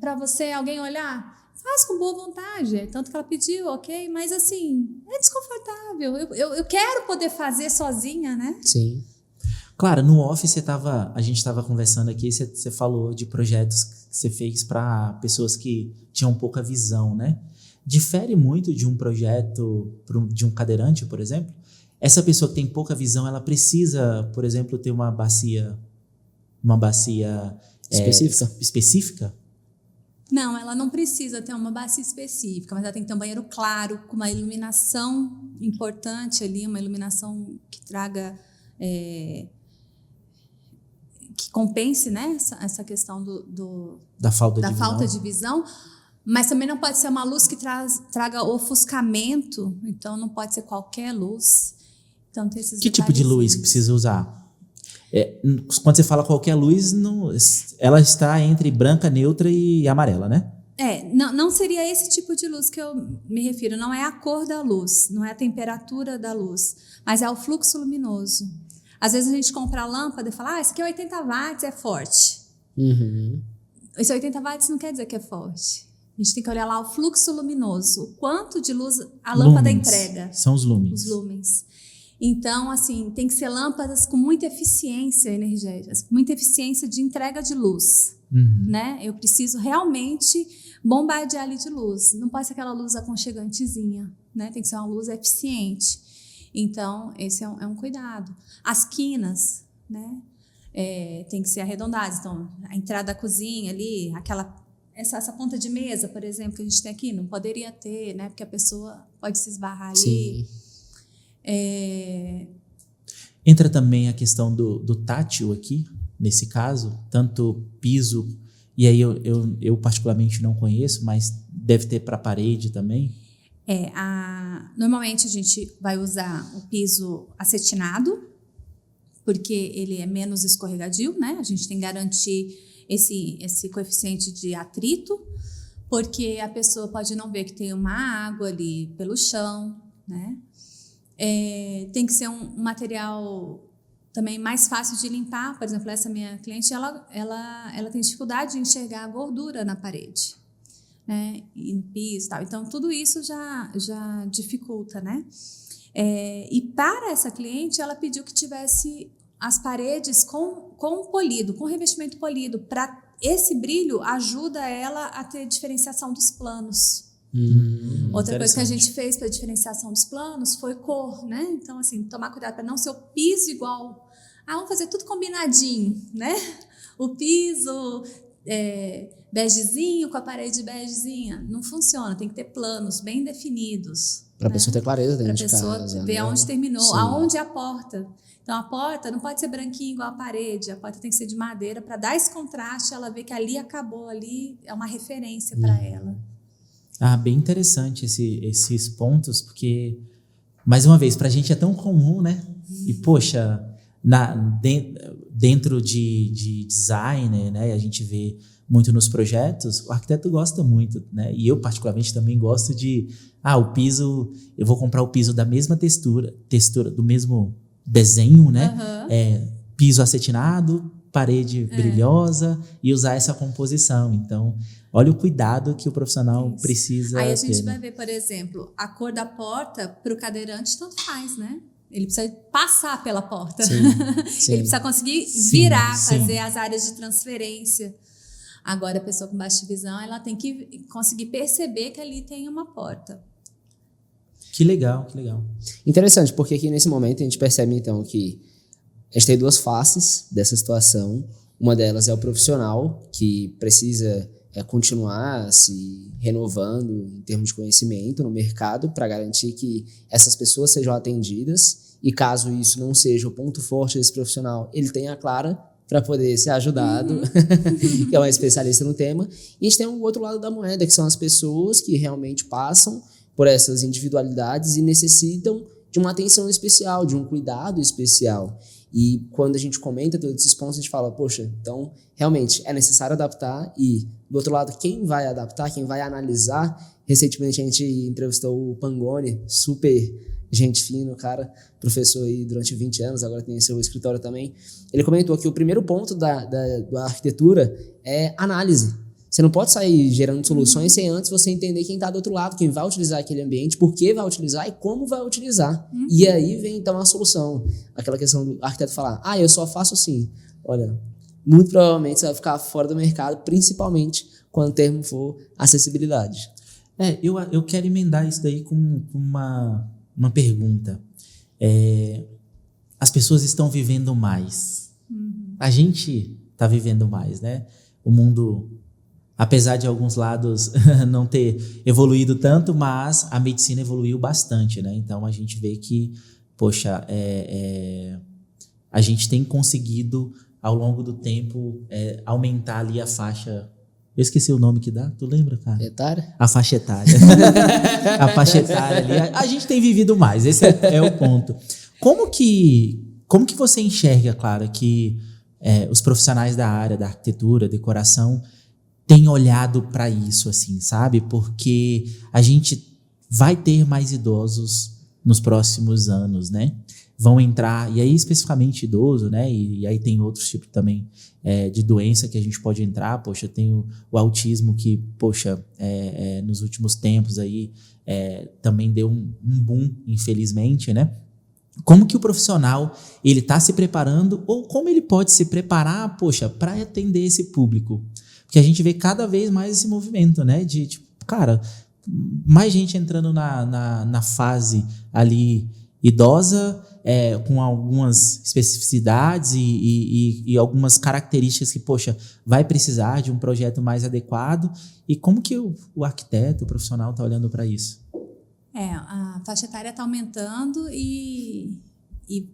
para alguém olhar. Faz com boa vontade, tanto que ela pediu, ok? Mas assim, é desconfortável. Eu quero poder fazer sozinha, né? Sim. Claro, no off a gente estava conversando aqui, você falou de projetos que você fez para pessoas que tinham pouca visão, né? Difere muito de um projeto de um cadeirante, por exemplo? Essa pessoa que tem pouca visão, ela precisa, por exemplo, ter uma bacia específica? Não, ela não precisa ter uma bacia específica, mas ela tem que ter um banheiro claro, com uma iluminação importante ali, uma iluminação que traga... que compense, né, essa questão da falta de visão, mas também não pode ser uma luz que traga ofuscamento, então não pode ser qualquer luz. Então, tem esses que tipo de luz que precisa usar? Quando você fala qualquer luz, ela está entre branca, neutra e amarela, né? Não seria esse tipo de luz que eu me refiro, não é a cor da luz, não é a temperatura da luz, mas é o fluxo luminoso. Às vezes a gente compra a lâmpada e fala, esse aqui é 80 watts, é forte. Esse 80 watts não quer dizer que é forte. A gente tem que olhar lá o fluxo luminoso, o quanto de luz a lâmpada entrega. São os lumens. Os lumens. Então, assim, tem que ser lâmpadas com muita eficiência energética, muita eficiência de entrega de luz. Né? Eu preciso realmente bombardear ali de luz. Não pode ser aquela luz aconchegantezinha, né? Tem que ser uma luz eficiente. Então, esse é um cuidado. As quinas, né? Tem que ser arredondadas. Então, a entrada da cozinha ali, essa ponta de mesa, por exemplo, que a gente tem aqui, não poderia ter, né? Porque a pessoa pode se esbarrar ali. Sim. Entra também a questão do tátil aqui, nesse caso, tanto piso, e aí eu particularmente não conheço, mas deve ter para parede também. Normalmente a gente vai usar o piso acetinado, porque ele é menos escorregadio, né? A gente tem que garantir esse coeficiente de atrito, porque a pessoa pode não ver que tem uma água ali pelo chão, né? Tem que ser um material também mais fácil de limpar. Por exemplo, essa minha cliente, ela tem dificuldade de enxergar a gordura na parede, né? E no piso e tal. Então, tudo isso já dificulta, né? E para essa cliente, ela pediu que tivesse as paredes com polido, com revestimento polido, para esse brilho ajuda ela a ter diferenciação dos planos. Outra coisa que a gente fez para diferenciação dos planos foi cor, né? Então, assim, tomar cuidado para não ser o piso igual. Vamos fazer tudo combinadinho, né? O piso begezinho com a parede begezinha. Não funciona, tem que ter planos bem definidos. Para a pessoa ter clareza dentro de casa. Para a pessoa ver aonde terminou, sim, aonde é a porta. Então, a porta não pode ser branquinha igual a parede, a porta tem que ser de madeira para dar esse contraste, ela ver que ali acabou, ali é uma referência para ela. Bem interessante esses pontos, porque, mais uma vez, para a gente é tão comum, né? E, poxa, dentro de design, né? A gente vê muito nos projetos, o arquiteto gosta muito, né? E eu, particularmente, também gosto de... o piso, eu vou comprar o piso da mesma textura do mesmo desenho, né? Piso acetinado, parede brilhosa e usar essa composição. Então, olha o cuidado que o profissional precisa ter. Aí a gente vai ver, por exemplo, a cor da porta para o cadeirante tanto faz, né? Ele precisa passar pela porta. Sim. Ele precisa conseguir virar, fazer as áreas de transferência. Agora, a pessoa com baixa visão, ela tem que conseguir perceber que ali tem uma porta. Que legal, que legal. Interessante, porque aqui nesse momento a gente percebe, então, que a gente tem duas faces dessa situação. Uma delas é o profissional, que precisa continuar se renovando em termos de conhecimento no mercado para garantir que essas pessoas sejam atendidas, e caso isso não seja o ponto forte desse profissional, ele tenha a Clara para poder ser ajudado, que é uma especialista no tema. E a gente tem o outro lado da moeda, que são as pessoas que realmente passam por essas individualidades e necessitam de uma atenção especial, de um cuidado especial. E quando a gente comenta todos esses pontos, a gente fala, poxa, então realmente é necessário adaptar. E do outro lado, quem vai adaptar, quem vai analisar, recentemente a gente entrevistou o Pangoni, super gente fino, cara, professor aí durante 20 anos, agora tem seu escritório também. Ele comentou que o primeiro ponto da arquitetura é análise. Você não pode sair gerando soluções sem antes você entender quem está do outro lado, quem vai utilizar aquele ambiente, por que vai utilizar e como vai utilizar. E aí vem, então, a solução. Aquela questão do arquiteto falar, eu só faço assim. Olha, muito provavelmente você vai ficar fora do mercado, principalmente quando o termo for acessibilidade. Eu quero emendar isso daí com uma pergunta. As pessoas estão vivendo mais. A gente está vivendo mais, né? O mundo... Apesar de alguns lados não ter evoluído tanto, mas a medicina evoluiu bastante, né? Então, a gente vê que, poxa, a gente tem conseguido, ao longo do tempo, aumentar ali a faixa... Eu esqueci o nome que dá, tu lembra, cara? Etária? A faixa etária. A faixa etária ali. A gente tem vivido mais, esse é o ponto. Como que você enxerga, Clara, que os profissionais da área da arquitetura, decoração, tem olhado para isso, assim, sabe? Porque a gente vai ter mais idosos nos próximos anos, né? Vão entrar, e aí especificamente idoso, né? E aí tem outros tipos também de doença que a gente pode entrar. Poxa, tem o autismo que, poxa, nos últimos tempos aí também deu um boom, infelizmente, né? Como que o profissional, ele está se preparando, ou como ele pode se preparar, poxa, para atender esse público? Porque a gente vê cada vez mais esse movimento, né? De, tipo, cara, mais gente entrando na fase ali idosa, com algumas especificidades e algumas características que, poxa, vai precisar de um projeto mais adequado. E como que o arquiteto, o profissional, está olhando para isso? A faixa etária está aumentando e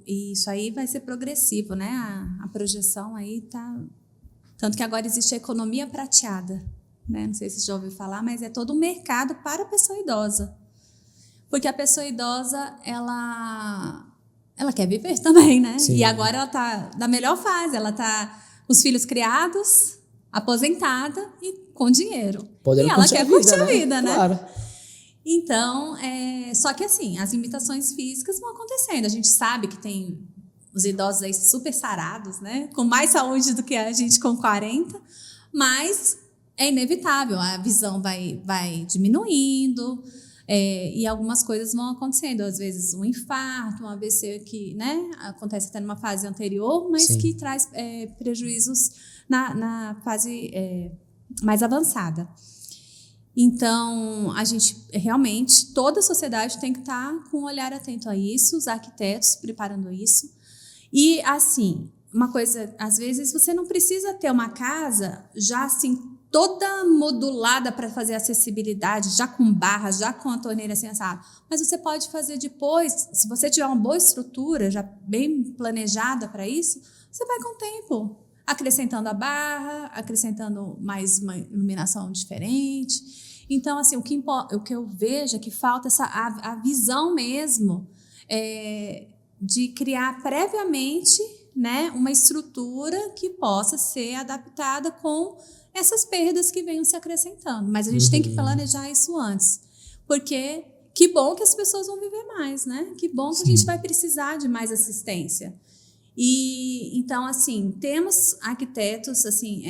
isso aí vai ser progressivo, né? A projeção aí tá... Tanto que agora existe a economia prateada, né? Não sei se você já ouviu falar, mas é todo um mercado para a pessoa idosa. Porque a pessoa idosa, ela quer viver também, né? Sim. E agora ela está na melhor fase, ela está com os filhos criados, aposentada e com dinheiro. Podendo e ela quer curtir a vida, né? Claro. Então, só que assim, as limitações físicas vão acontecendo. A gente sabe que tem os idosos aí super sarados, né? Com mais saúde do que a gente com 40, mas é inevitável, a visão vai diminuindo, e algumas coisas vão acontecendo. Às vezes um infarto, um AVC que, né, acontece até numa fase anterior, mas Sim. que traz prejuízos na fase mais avançada. Então, a gente realmente, toda a sociedade tem que estar com um olhar atento a isso, os arquitetos preparando isso. E, assim, uma coisa, às vezes você não precisa ter uma casa já assim, toda modulada para fazer acessibilidade, já com barra, já com a torneira sensata. Mas você pode fazer depois, se você tiver uma boa estrutura, já bem planejada para isso, você vai com o tempo, acrescentando a barra, acrescentando mais uma iluminação diferente. Então, assim, o que eu vejo é que falta a visão mesmo de criar previamente, né, uma estrutura que possa ser adaptada com essas perdas que venham se acrescentando. Mas a gente tem que planejar isso antes. Porque que bom que as pessoas vão viver mais, né? Que bom que a gente vai precisar de mais assistência. E então, assim, temos arquitetos, assim,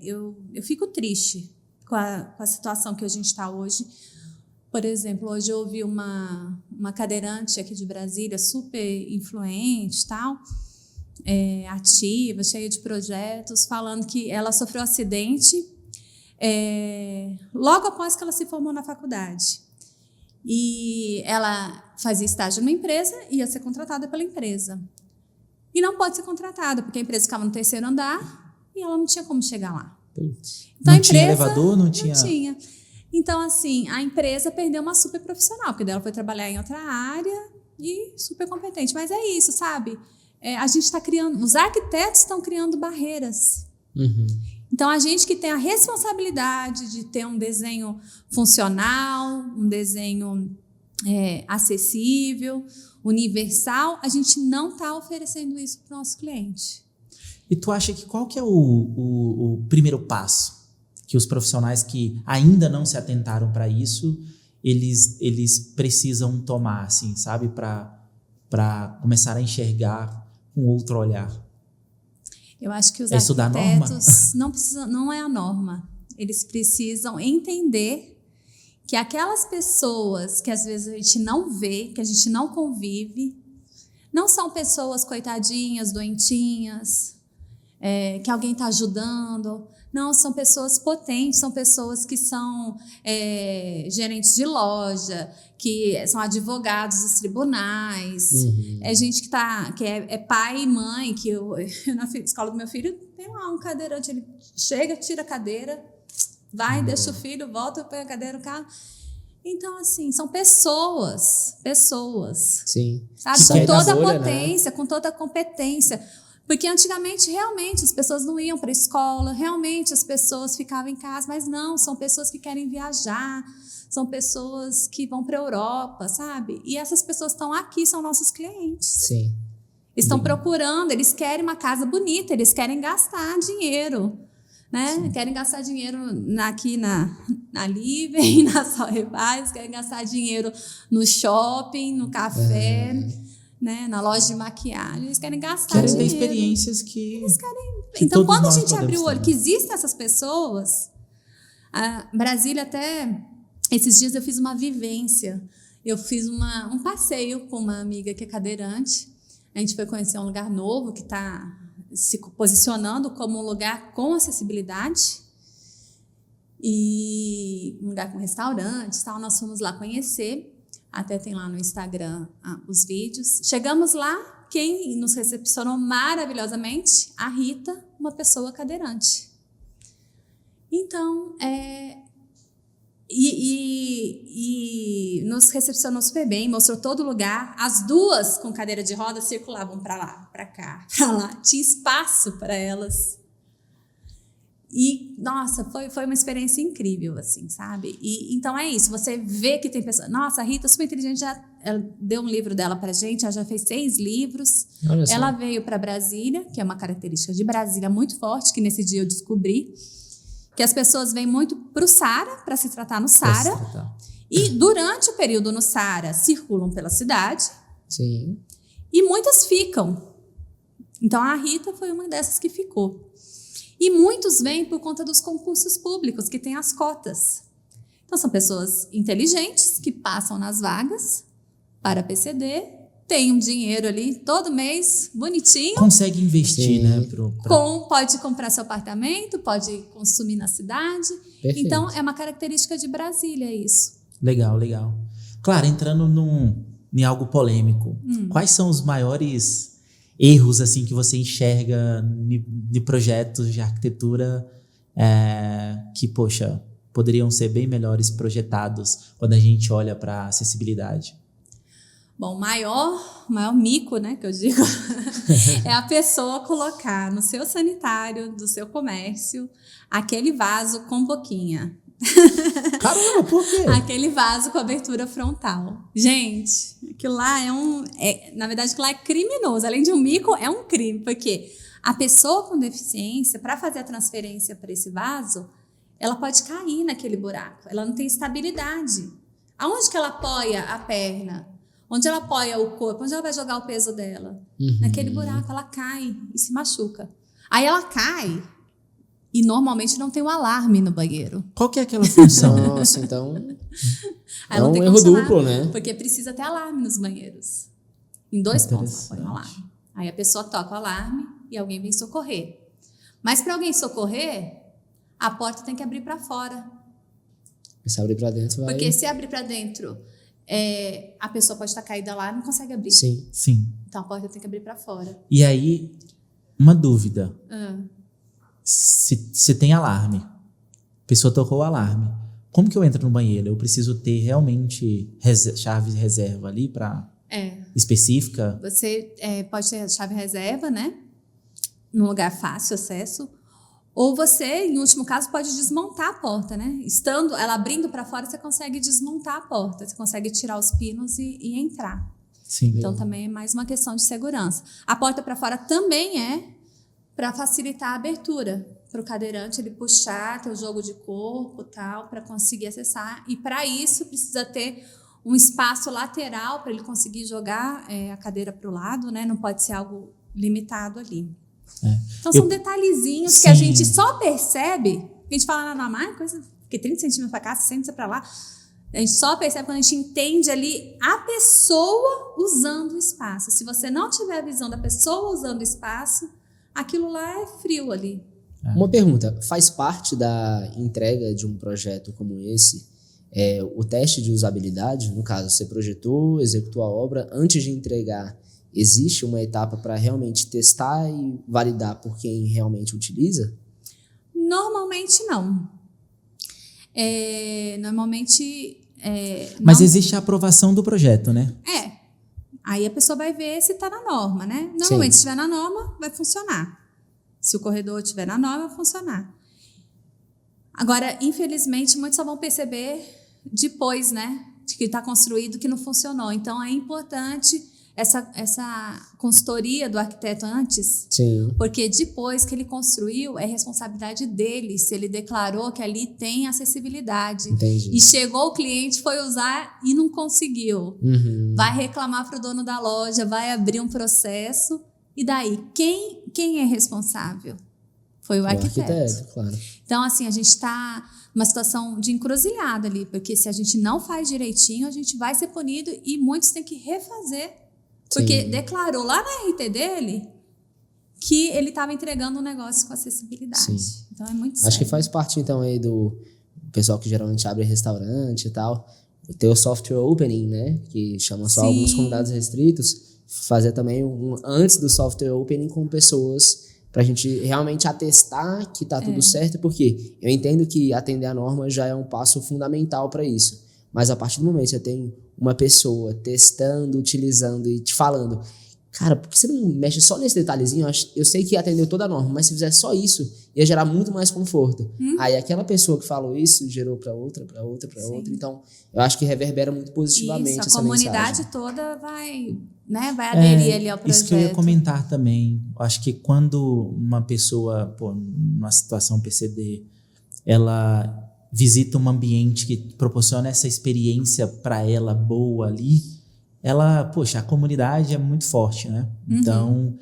eu fico triste com a situação que a gente está hoje. Por exemplo, hoje eu ouvi uma cadeirante aqui de Brasília, super influente e tal, ativa, cheia de projetos, falando que ela sofreu um acidente logo após que ela se formou na faculdade. E ela fazia estágio numa empresa e ia ser contratada pela empresa. E não pode ser contratada, porque a empresa ficava no 3º andar e ela não tinha como chegar lá. Então, não tinha elevador? Não tinha. Então, assim, a empresa perdeu uma super profissional, porque ela foi trabalhar em outra área e super competente. Mas é isso, sabe? A gente está criando, os arquitetos estão criando barreiras. Uhum. Então, a gente que tem a responsabilidade de ter um desenho funcional, um desenho acessível, universal, a gente não está oferecendo isso para o nosso cliente. E tu acha que qual que é o primeiro passo que os profissionais que ainda não se atentaram para isso, eles precisam tomar, assim, sabe? Para começar a enxergar com outro olhar? Eu acho que os arquitetos não é a norma. Eles precisam entender que aquelas pessoas que às vezes a gente não vê, que a gente não convive, não são pessoas coitadinhas, doentinhas, que alguém está ajudando. Não, são pessoas potentes, são pessoas que são gerentes de loja, que são advogados dos tribunais, gente que é pai e mãe, que na escola do meu filho tem lá um cadeirante, ele chega, tira a cadeira, vai, deixa o filho, volta, põe a cadeira no carro. Então, assim, são pessoas. Sim. Sabe? Com toda a potência, né? Com toda a competência. Porque antigamente, realmente, as pessoas não iam para a escola, realmente as pessoas ficavam em casa, mas não, são pessoas que querem viajar, são pessoas que vão para a Europa, sabe? E essas pessoas estão aqui, são nossos clientes. Sim. Estão procurando, eles querem uma casa bonita, eles querem gastar dinheiro. né? Querem gastar dinheiro aqui na Livem, na Sol Repaz, querem gastar dinheiro no shopping, no café, né? Na loja de maquiagem. Eles querem gastar Querem dinheiro. ter experiências que Então, todos quando a nós gente abriu podemos o olho ter. que existem essas pessoas, a Brasília até... Esses dias eu fiz uma vivência. Eu fiz um passeio com uma amiga que é cadeirante. A gente foi conhecer um lugar novo que está se posicionando como um lugar com acessibilidade. E um lugar com restaurantes, tal. Nós fomos lá conhecer. Até tem lá no Instagram os vídeos. Chegamos lá, quem nos recepcionou maravilhosamente? A Rita, uma pessoa cadeirante. Então, E nos recepcionou super bem, mostrou todo lugar. As duas com cadeira de roda circulavam para lá, para cá, para lá. Tinha espaço para elas. E, nossa, foi uma experiência incrível, assim, sabe? E, então é isso, você vê que tem pessoas... Nossa, a Rita, super inteligente, ela deu um livro dela pra gente, ela já fez 6 livros. Olha só. Ela veio para Brasília, que é uma característica de Brasília muito forte, que nesse dia eu descobri. Que as pessoas vêm muito para o SARA, para se tratar no SARA. E durante o período no SARA, circulam pela cidade. Sim. E muitas ficam. Então, a Rita foi uma dessas que ficou. E muitos vêm por conta dos concursos públicos, que têm as cotas. Então, são pessoas inteligentes que passam nas vagas para PCD, tem um dinheiro ali todo mês, bonitinho. Consegue investir, Sim. né? Pode comprar seu apartamento, pode consumir na cidade. Perfeito. Então, é uma característica de Brasília isso. Legal, legal. Claro, entrando em algo polêmico, quais são os maiores erros assim que você enxerga de projetos de arquitetura que, poxa, poderiam ser bem melhores projetados quando a gente olha para acessibilidade? Bom, o maior mico, né, que eu digo, é a pessoa colocar no seu sanitário, do seu comércio, aquele vaso com boquinha. Caramba, por quê? Aquele vaso com abertura frontal. Gente, aquilo lá na verdade, aquilo lá é criminoso. Além de um mico, é um crime, porque a pessoa com deficiência, para fazer a transferência para esse vaso, ela pode cair naquele buraco. Ela não tem estabilidade. Aonde que ela apoia a perna? Onde ela apoia o corpo? Onde ela vai jogar o peso dela? Naquele buraco, ela cai e se machuca. Aí ela cai e normalmente não tem um alarme no banheiro. Qual que é aquela função? Nossa, então... Aí é não um tem erro condicionado, duplo, né? Porque precisa ter alarme nos banheiros. Em 2 pontos ela põe um alarme. Aí a pessoa toca o alarme e alguém vem socorrer. Mas para alguém socorrer, a porta tem que abrir para fora. Se abrir para dentro, vai... Porque se abrir para dentro... a pessoa pode estar caída lá e não consegue abrir. Sim. Sim. Então a porta tem que abrir para fora. E aí, uma dúvida. Se tem alarme, a pessoa tocou o alarme, como que eu entro no banheiro? Eu preciso ter realmente chave de reserva ali específica? Você pode ter a chave reserva, né? Num lugar fácil acesso. Ou você, em último caso, pode desmontar a porta, né? Estando ela abrindo para fora, você consegue desmontar a porta. Você consegue tirar os pinos e entrar. Sim. Então, também é mais uma questão de segurança. A porta para fora também é para facilitar a abertura. Para o cadeirante, ele puxar, ter o jogo de corpo, tal, para conseguir acessar. E, para isso, precisa ter um espaço lateral para ele conseguir jogar a cadeira para o lado, né? Não pode ser algo limitado ali. Então, são detalhezinhos que a gente só percebe, a gente fala na coisa, porque 30 centímetros para cá, 60 para lá, a gente só percebe quando a gente entende ali a pessoa usando o espaço. Se você não tiver a visão da pessoa usando o espaço, aquilo lá é frio ali. Uma pergunta, faz parte da entrega de um projeto como esse o teste de usabilidade? No caso, você projetou, executou a obra, antes de entregar, existe uma etapa para realmente testar e validar por quem realmente utiliza? Normalmente não. Normalmente... Mas não... existe a aprovação do projeto, né? Aí a pessoa vai ver se está na norma, né? Normalmente, se estiver na norma, vai funcionar. Se o corredor estiver na norma, vai funcionar. Agora, infelizmente, muitos só vão perceber depois, né? De que está construído, que não funcionou. Então, é importante essa consultoria do arquiteto antes, Sim. porque depois que ele construiu, é responsabilidade dele se ele declarou que ali tem acessibilidade. Entendi. E chegou o cliente, foi usar e não conseguiu. Uhum. Vai reclamar para o dono da loja, vai abrir um processo. E daí, quem é responsável? Foi o arquiteto. Claro. Então, assim, a gente está numa situação de encruzilhada ali, porque se a gente não faz direitinho, a gente vai ser punido e muitos têm que refazer. Porque Sim. declarou lá na RT dele que ele estava entregando um negócio com acessibilidade. Sim. Então, é muito sério. Acho que faz parte, então, aí do pessoal que geralmente abre restaurante e tal, ter o software opening, né? Que chama só Sim. alguns convidados restritos. Fazer também antes do software opening com pessoas pra gente realmente atestar que tá tudo certo, porque eu entendo que atender a norma já é um passo fundamental para isso. Mas a partir do momento que você tem uma pessoa testando, utilizando e te falando, cara, por que você não mexe só nesse detalhezinho? Eu sei que atendeu toda a norma, mas se fizer só isso, ia gerar muito mais conforto. Aí aquela pessoa que falou isso gerou para outra. Então, eu acho que reverbera muito positivamente isso, essa a comunidade mensagem. toda vai aderir ali ao projeto. Isso que eu ia comentar também. Eu acho que quando uma pessoa, numa situação PCD, ela visita um ambiente que proporciona essa experiência para ela boa ali, a comunidade é muito forte, né? Então,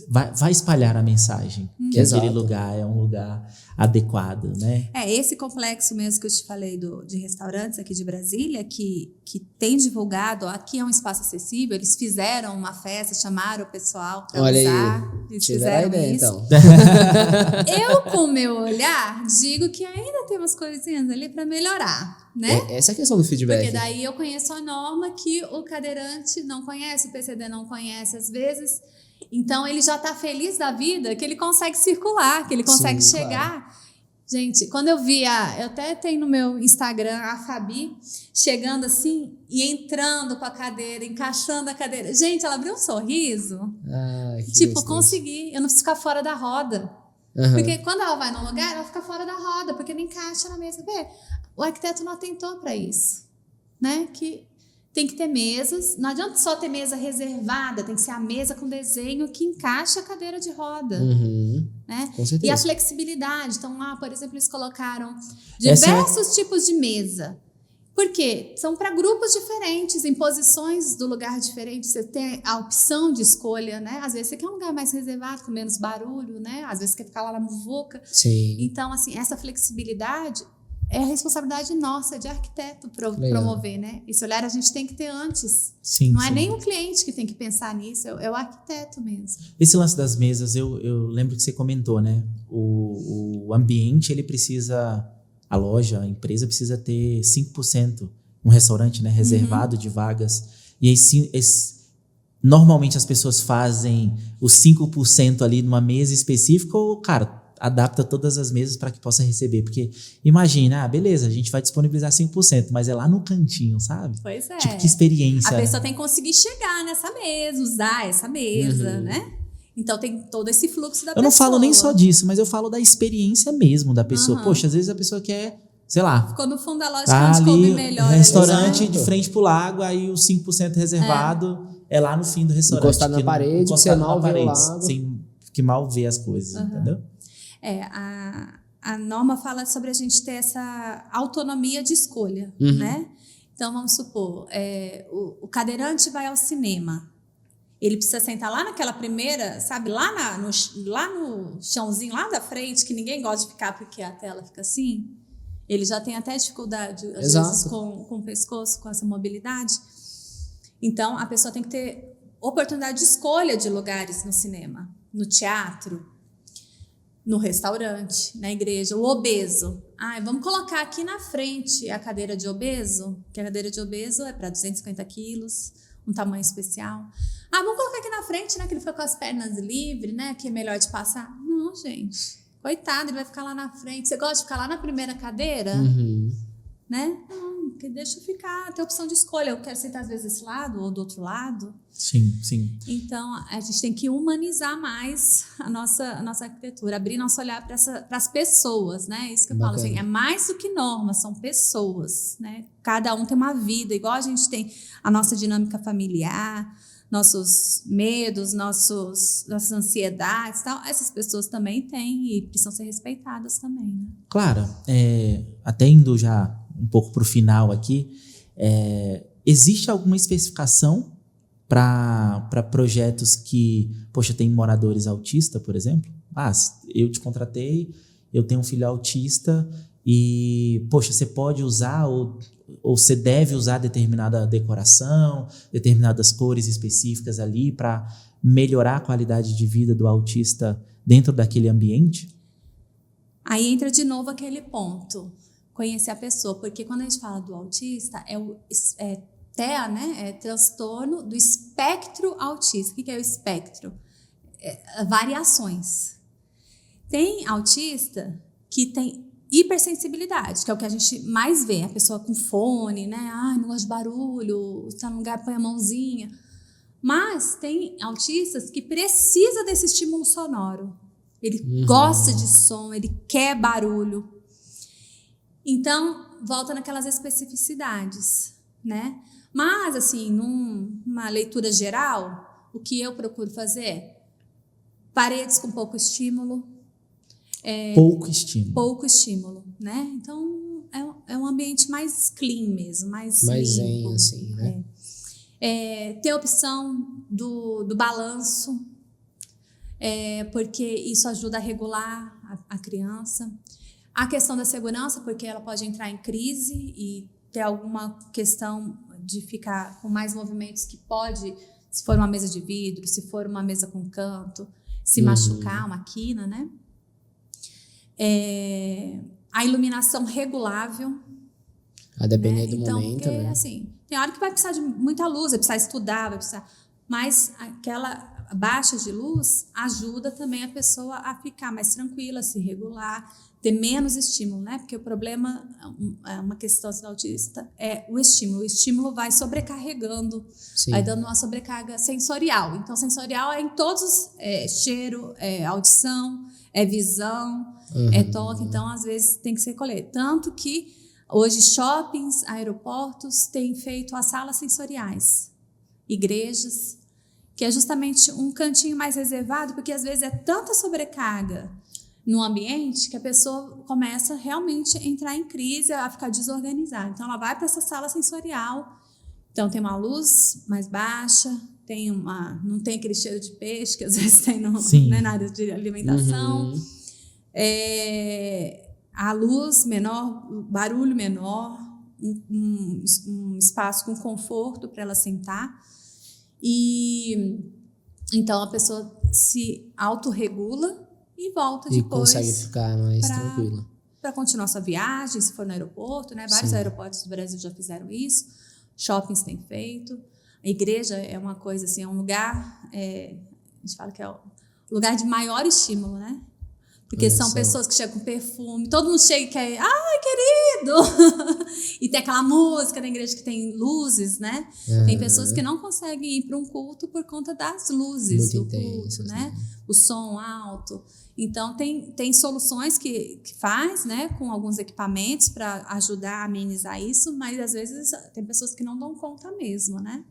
vai espalhar a mensagem que aquele lugar é um lugar adequado, né? Esse complexo mesmo que eu te falei de restaurantes aqui de Brasília, que tem divulgado, aqui é um espaço acessível, eles fizeram uma festa, chamaram o pessoal para usar. Eles fizeram ideia, isso. então. Eu, com o meu olhar, digo que ainda tem umas coisinhas ali para melhorar, né? Essa é a questão do feedback. Porque daí eu conheço a norma que o cadeirante não conhece, o PCD não conhece às vezes. Então, ele já está feliz da vida que ele consegue circular, que ele consegue chegar. Claro. Gente, quando eu até tenho no meu Instagram a Fabi chegando assim e entrando com a cadeira, encaixando a cadeira. Gente, ela abriu um sorriso. Tipo, gostoso. Consegui, eu não preciso ficar fora da roda. Porque quando ela vai num lugar, ela fica fora da roda, porque não encaixa na mesa. Vê, o arquiteto não atentou para isso, né? Que tem que ter mesas, não adianta só ter mesa reservada, tem que ser a mesa com desenho que encaixa a cadeira de roda. Né? Com certeza. E a flexibilidade. Então, lá, por exemplo, eles colocaram diversos tipos de mesa. Por quê? São para grupos diferentes, em posições do lugar diferentes. Você tem a opção de escolha, né? Às vezes você quer um lugar mais reservado, com menos barulho, né? Às vezes você quer ficar lá na muvuca. Sim. Então, assim, essa flexibilidade é a responsabilidade nossa de arquiteto promover, né? Esse olhar a gente tem que ter antes. Sim, não é nem o cliente que tem que pensar nisso, é o arquiteto mesmo. Esse lance das mesas, eu lembro que você comentou, né? O ambiente, ele precisa, a loja, a empresa precisa ter 5%, um restaurante, né, reservado de vagas. E aí, normalmente as pessoas fazem os 5% ali numa mesa específica ou, cara, adapta todas as mesas para que possa receber. Porque imagina, beleza, a gente vai disponibilizar 5%, mas é lá no cantinho, sabe? Pois é. Tipo, que experiência. A pessoa tem que conseguir chegar nessa mesa, usar essa mesa, né? Então tem todo esse fluxo da pessoa. Eu não falo nem só disso, mas eu falo da experiência mesmo da pessoa. Poxa, às vezes a pessoa quer, sei lá... Ficou no fundo da loja onde come melhor. Restaurante de frente pro lago, aí o 5% reservado é lá no fim do restaurante. Encostado na parede, você mal vê o lago. Que mal vê as coisas, entendeu? A norma fala sobre a gente ter essa autonomia de escolha, né? Então, vamos supor, o cadeirante vai ao cinema. Ele precisa sentar lá naquela primeira, sabe? Lá no chãozinho, lá da frente, que ninguém gosta de ficar porque a tela fica assim. Ele já tem até dificuldade, às vezes, com o pescoço, com essa mobilidade. Então, a pessoa tem que ter oportunidade de escolha de lugares no cinema, no teatro, no restaurante, na igreja. O obeso. Vamos colocar aqui na frente a cadeira de obeso, que a cadeira de obeso é para 250 quilos, um tamanho especial. Vamos colocar aqui na frente, né, que ele fica com as pernas livres, né, que é melhor de passar. Não, gente. Coitado, ele vai ficar lá na frente. Você gosta de ficar lá na primeira cadeira? Né? Não, que deixa eu ficar, ter opção de escolha. Eu quero sentar às vezes desse lado ou do outro lado. Sim, sim. Então, a gente tem que humanizar mais a nossa arquitetura, abrir nosso olhar para as pessoas, né? Isso que eu falo, assim, é mais do que norma, são pessoas, né? Cada um tem uma vida, igual a gente tem a nossa dinâmica familiar, nossos medos, nossas ansiedades, tal. Essas pessoas também têm e precisam ser respeitadas também, né? Claro, até indo já um pouco para o final aqui, existe alguma especificação para projetos que, poxa, tem moradores autistas, por exemplo? Eu te contratei, eu tenho um filho autista e, poxa, você pode usar ou você deve usar determinada decoração, determinadas cores específicas ali para melhorar a qualidade de vida do autista dentro daquele ambiente? Aí entra de novo aquele ponto, conhecer a pessoa, porque quando a gente fala do autista, TEA, né? É transtorno do espectro autista. O que é o espectro? Variações. Tem autista que tem hipersensibilidade, que é o que a gente mais vê, a pessoa com fone, né? Não gosta de barulho, está num lugar, põe a mãozinha. Mas tem autistas que precisam desse estímulo sonoro. Ele gosta de som, ele quer barulho. Então, volta naquelas especificidades, né? Mas, assim, numa leitura geral, o que eu procuro fazer? Paredes com pouco estímulo. Pouco estímulo, né? Então, é um ambiente mais clean mesmo, mais limpo, zen, assim, né? Ter a opção do balanço, porque isso ajuda a regular a criança. A questão da segurança, porque ela pode entrar em crise e ter alguma questão de ficar com mais movimentos que pode, se for uma mesa de vidro, se for uma mesa com canto, se machucar, uma quina, né? A iluminação regulável. A depender do então, momento, porque, né? Assim, tem hora que vai precisar de muita luz, vai precisar estudar, mas aquela baixa de luz ajuda também a pessoa a ficar mais tranquila, se regular, ter menos estímulo, né? Porque o problema, uma questão do autista, é o estímulo. O estímulo vai sobrecarregando, vai dando uma sobrecarga sensorial. Então, sensorial é em todos, cheiro, audição, visão, toque. Então, às vezes, tem que ser colher. Tanto que hoje shoppings, aeroportos têm feito as salas sensoriais, igrejas, que é justamente um cantinho mais reservado, porque às vezes é tanta sobrecarga no ambiente que a pessoa começa realmente a entrar em crise, a ficar desorganizada. Então, ela vai para essa sala sensorial, então tem uma luz mais baixa, não tem aquele cheiro de peixe que às vezes tem na área de alimentação, a luz menor, o barulho menor, um espaço com conforto para ela sentar. E então a pessoa se autorregula e volta depois. E consegue ficar mais tranquila. Para continuar sua viagem, se for no aeroporto, né? Vários aeroportos do Brasil já fizeram isso, shoppings têm feito. A igreja é uma coisa assim, é um lugar, a gente fala que é o lugar de maior estímulo, né? Porque são pessoas que chegam com perfume, todo mundo chega e quer, ai, querido! E tem aquela música na igreja que tem luzes, né? Tem pessoas que não conseguem ir para um culto por conta das luzes do culto, né? O som alto. Então, tem soluções que faz, né? Com alguns equipamentos para ajudar a amenizar isso, mas às vezes tem pessoas que não dão conta mesmo, né?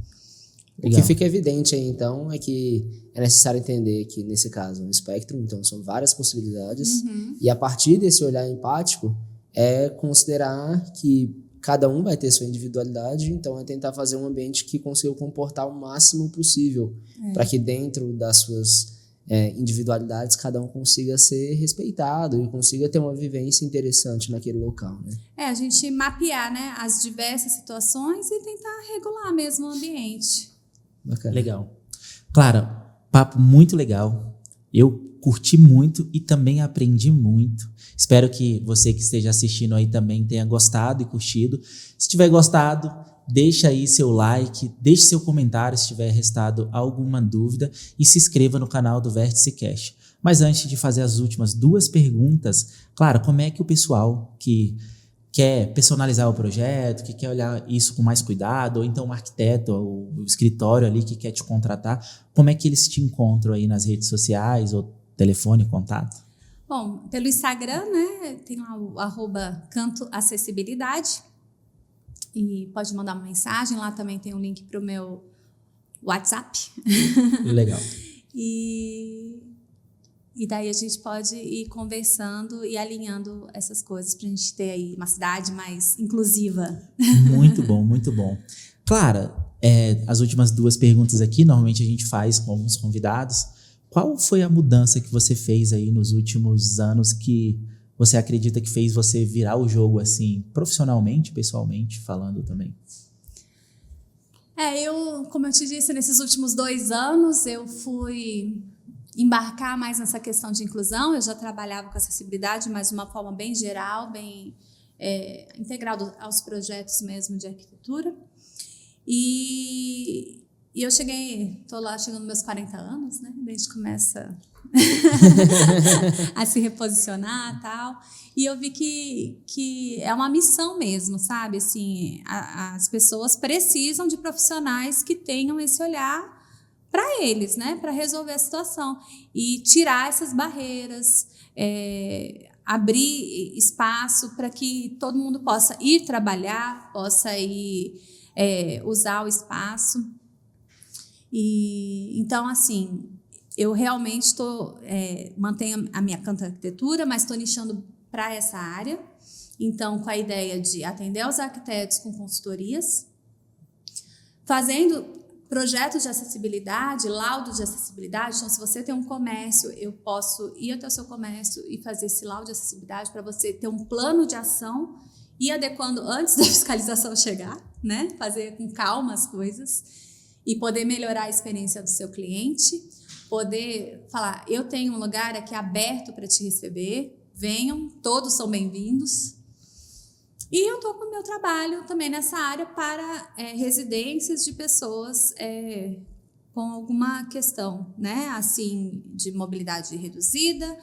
O que fica evidente aí, então, é que é necessário entender que, nesse caso, é um espectro, então são várias possibilidades, e a partir desse olhar empático, é considerar que cada um vai ter sua individualidade, então é tentar fazer um ambiente que consiga comportar o máximo possível, para que dentro das suas individualidades, cada um consiga ser respeitado e consiga ter uma vivência interessante naquele local, né? A gente mapear, né, as diversas situações e tentar regular mesmo o ambiente. Bacana. Legal. Clara, papo muito legal. Eu curti muito e também aprendi muito. Espero que você que esteja assistindo aí também tenha gostado e curtido. Se tiver gostado, deixa aí seu like, deixe seu comentário se tiver restado alguma dúvida e se inscreva no canal do Vértice Cast. Mas antes de fazer as últimas 2 perguntas, Clara, como é que o pessoal que quer personalizar o projeto, que quer olhar isso com mais cuidado, ou então um arquiteto, ou o escritório ali que quer te contratar, como é que eles te encontram aí nas redes sociais, ou telefone, contato? Bom, pelo Instagram, né, tem lá o @cantoacessibilidade, e pode mandar uma mensagem, lá também tem um link para o meu WhatsApp. Legal. E daí a gente pode ir conversando e alinhando essas coisas para a gente ter aí uma cidade mais inclusiva. Muito bom, muito bom. Clara, as últimas 2 perguntas aqui, normalmente a gente faz com alguns convidados. Qual foi a mudança que você fez aí nos últimos anos que você acredita que fez você virar o jogo assim, profissionalmente, pessoalmente, falando também? Como eu te disse, nesses últimos 2 anos eu fui embarcar mais nessa questão de inclusão. Eu já trabalhava com acessibilidade, mas de uma forma bem geral, bem integrado aos projetos mesmo de arquitetura. E eu estou lá chegando nos meus 40 anos, né? A gente começa a se reposicionar e tal. E eu vi que é uma missão mesmo, sabe? Assim, as pessoas precisam de profissionais que tenham esse olhar para eles, né? Para resolver a situação e tirar essas barreiras, abrir espaço para que todo mundo possa ir trabalhar, possa ir usar o espaço. E então, assim, eu realmente mantenho a minha Canto Arquitetura, mas estou nichando para essa área. Então, com a ideia de atender aos arquitetos com consultorias, fazendo projetos de acessibilidade, laudos de acessibilidade. Então, se você tem um comércio, eu posso ir até o seu comércio e fazer esse laudo de acessibilidade para você ter um plano de ação e adequando antes da fiscalização chegar, né? Fazer com calma as coisas e poder melhorar a experiência do seu cliente, poder falar, eu tenho um lugar aqui aberto para te receber, venham, todos são bem-vindos. E eu estou com o meu trabalho também nessa área para residências de pessoas com alguma questão, né? Assim, de mobilidade reduzida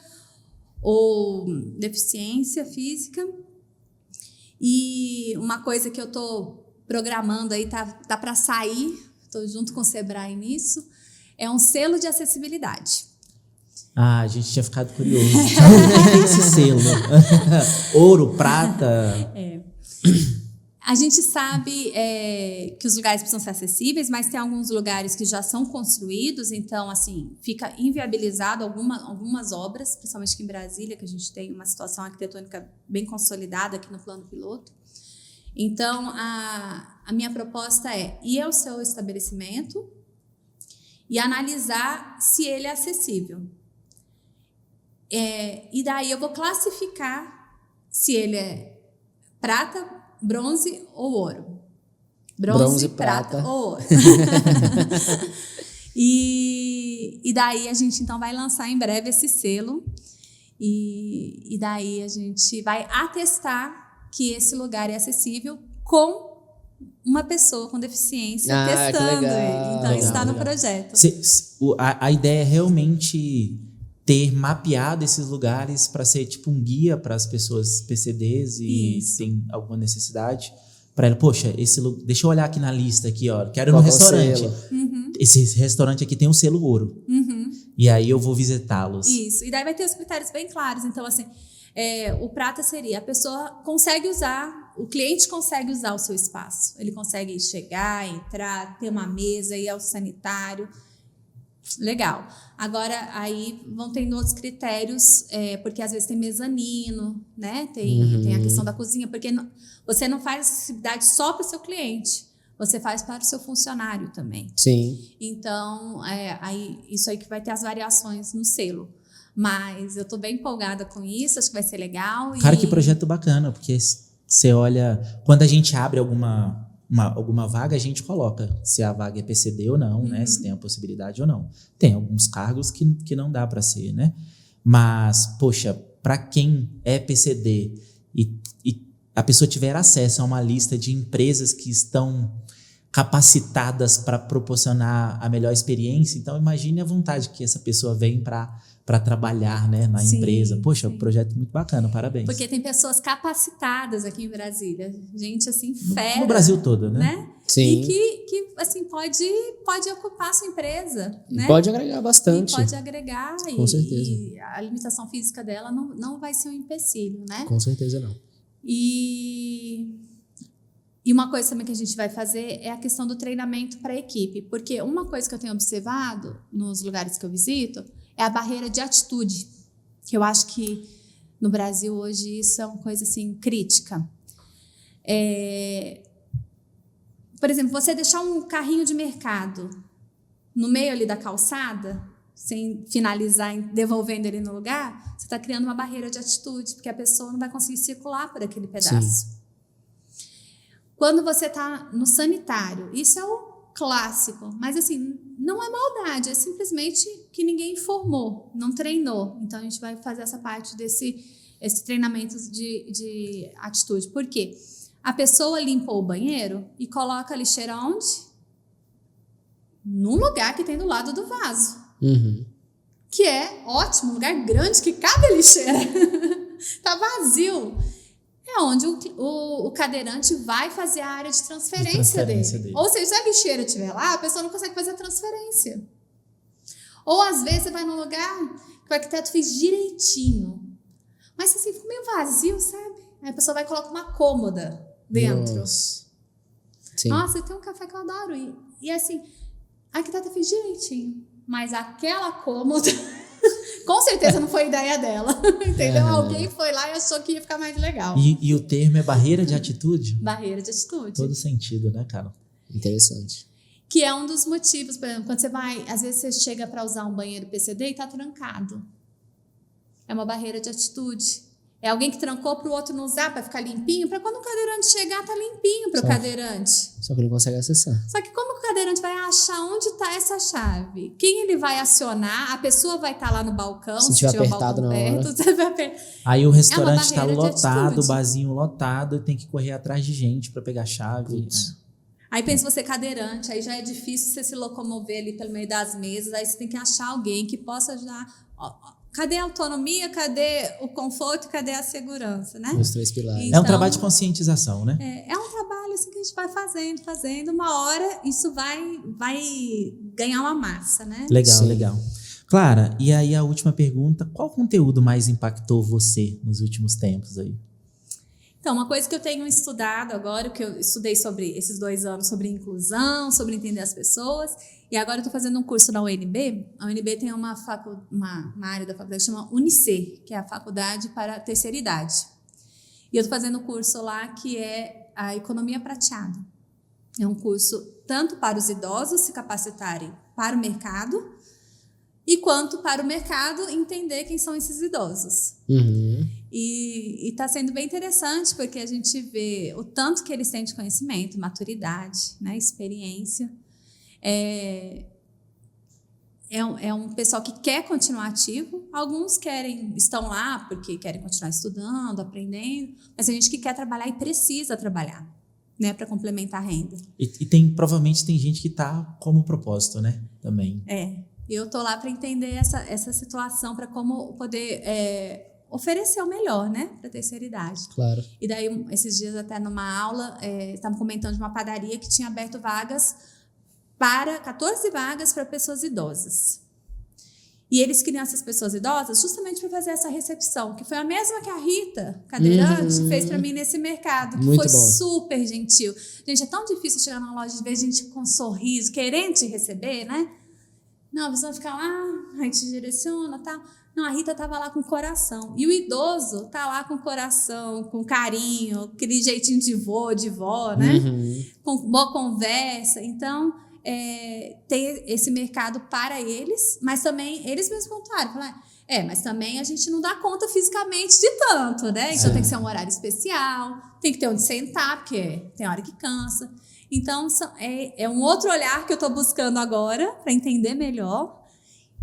ou deficiência física. E uma coisa que eu estou programando aí, tá para sair, estou junto com o Sebrae nisso, é um selo de acessibilidade. Ah, a gente tinha ficado curioso. O que tem esse selo? Ouro, prata... A gente sabe que os lugares precisam ser acessíveis, mas tem alguns lugares que já são construídos, então, assim, fica inviabilizado algumas obras, principalmente aqui em Brasília, que a gente tem uma situação arquitetônica bem consolidada aqui no plano piloto. Então, a minha proposta é ir ao seu estabelecimento e analisar se ele é acessível. E daí eu vou classificar se ele é prata, bronze ou ouro. Bronze, prata ou ouro. E daí a gente então vai lançar em breve esse selo e daí a gente vai atestar que esse lugar é acessível com uma pessoa com deficiência testando ele. Então isso está no projeto. A ideia é realmente ter mapeado esses lugares para ser tipo um guia para as pessoas PCDs e tem alguma necessidade para ela, poxa, deixa eu olhar aqui na lista aqui, ó, quero ir no restaurante. Uhum. Esse restaurante aqui tem um selo ouro. Uhum. E aí eu vou visitá-los. Isso. E daí vai ter os critérios bem claros. Então, assim, o prata seria a pessoa consegue usar, o cliente consegue usar o seu espaço. Ele consegue chegar, entrar, ter uma mesa, ir ao sanitário. Legal. Agora, aí vão tendo outros critérios, porque às vezes tem mezanino, né? Tem a questão da cozinha, porque você não faz acessibilidade só para o seu cliente, você faz para o seu funcionário também. Sim. Então, isso aí que vai ter as variações no selo. Mas eu estou bem empolgada com isso, acho que vai ser legal. Cara, que projeto bacana, porque você olha, quando a gente abre alguma vaga, a gente coloca se a vaga é PCD ou não, né? Se tem a possibilidade ou não. Tem alguns cargos que não dá para ser, né? Mas, poxa, para quem é PCD e a pessoa tiver acesso a uma lista de empresas que estão capacitadas para proporcionar a melhor experiência. Então, imagine a vontade que essa pessoa vem para trabalhar, né, na empresa. Poxa, um projeto muito bacana, parabéns. Porque tem pessoas capacitadas aqui em Brasília. Gente, assim, fera. No Brasil todo, né? Sim. E que assim, pode ocupar sua empresa, né? Pode agregar bastante. E pode agregar. Com certeza. E a limitação física dela não vai ser um empecilho, né? Com certeza não. E uma coisa também que a gente vai fazer é a questão do treinamento para a equipe. Porque uma coisa que eu tenho observado nos lugares que eu visito é a barreira de atitude. Que eu acho que no Brasil hoje isso é uma coisa assim crítica. Por exemplo, você deixar um carrinho de mercado no meio ali da calçada, sem finalizar devolvendo ele no lugar, você está criando uma barreira de atitude, porque a pessoa não vai conseguir circular por aquele pedaço. Sim. Quando você está no sanitário, isso é o clássico, mas assim, não é maldade, é simplesmente que ninguém informou, não treinou. Então a gente vai fazer essa parte esse treinamento de atitude. Por quê? A pessoa limpou o banheiro e coloca a lixeira onde? Num lugar que tem do lado do vaso. Uhum. Que é ótimo, um lugar grande que cabe a lixeira. Tá vazio. É onde o cadeirante vai fazer a área de transferência dele. Ou seja, se a lixeira estiver lá, a pessoa não consegue fazer a transferência. Ou às vezes você vai num lugar que o arquiteto fez direitinho, mas assim, ficou meio vazio, sabe? Aí a pessoa vai e coloca uma cômoda dentro. Nossa. Sim. Nossa, tem um café que eu adoro. E assim, a arquiteta fez direitinho, mas aquela cômoda com certeza não foi ideia dela, entendeu? Alguém foi lá e achou que ia ficar mais legal. E o termo é barreira de atitude? Barreira de atitude. Todo sentido, né, cara? Interessante. Que é um dos motivos, por exemplo, quando você vai, às vezes você chega para usar um banheiro PCD e tá trancado. É uma barreira de atitude. É alguém que trancou para o outro não usar, para ficar limpinho, para quando o cadeirante chegar, tá limpinho para o cadeirante. Só que ele não consegue acessar. Só que como o cadeirante vai achar onde está essa chave? Quem ele vai acionar? A pessoa vai estar lá no balcão, se tiver apertado um balcão na perto, você vai apertar. Aí o restaurante está lotado, atitude. o barzinho lotado, e tem que correr atrás de gente para pegar a chave. Aí pensa você cadeirante, aí já é difícil você se locomover ali pelo meio das mesas, aí você tem que achar alguém que possa ajudar. Cadê a autonomia, cadê o conforto, cadê a segurança, né? Os 3 pilares. Então, é um trabalho de conscientização, né? É um trabalho assim, que a gente vai fazendo. Uma hora isso vai ganhar uma massa, né? Legal, Sim. legal. Clara, e aí a última pergunta, qual conteúdo mais impactou você nos últimos tempos aí? Então, uma coisa que eu tenho estudado agora, que eu estudei sobre esses 2 anos, sobre inclusão, sobre entender as pessoas, e agora eu estou fazendo um curso na UNB. A UNB tem uma área da faculdade que chama UNICER, que é a Faculdade para a Terceira Idade. E eu estou fazendo um curso lá que é a Economia Prateada. É um curso tanto para os idosos se capacitarem para o mercado, e quanto para o mercado entender quem são esses idosos. Uhum. E está sendo bem interessante, porque a gente vê o tanto que eles têm de conhecimento, maturidade, né, experiência. É um pessoal que quer continuar ativo. Alguns estão lá porque querem continuar estudando, aprendendo, mas tem gente que quer trabalhar e precisa trabalhar, né, para complementar a renda. E provavelmente tem gente que está como propósito, né? Também. Eu estou lá para entender essa situação, para como poder oferecer o melhor, né, para a terceira idade. Claro. E daí, esses dias, até numa aula, estavam comentando de uma padaria que tinha aberto 14 vagas para pessoas idosas. E eles queriam essas pessoas idosas justamente para fazer essa recepção, que foi a mesma que a Rita, cadeirante, fez para mim nesse mercado, que Muito foi bom. Super gentil. Gente, é tão difícil chegar numa loja e ver gente com um sorriso, querendo te receber, né? Não, a pessoa fica lá, aí te direciona e tal. Não, a Rita estava lá com coração. E o idoso tá lá com coração, com carinho, aquele jeitinho de vô, de vó, né? Uhum. Com boa conversa. Então, tem esse mercado para eles, mas também eles mesmos pontuaram. Falaram, mas também a gente não dá conta fisicamente de tanto, né? Então tem que ser um horário especial, tem que ter onde sentar, porque tem hora que cansa. Então, é um outro olhar que eu estou buscando agora para entender melhor,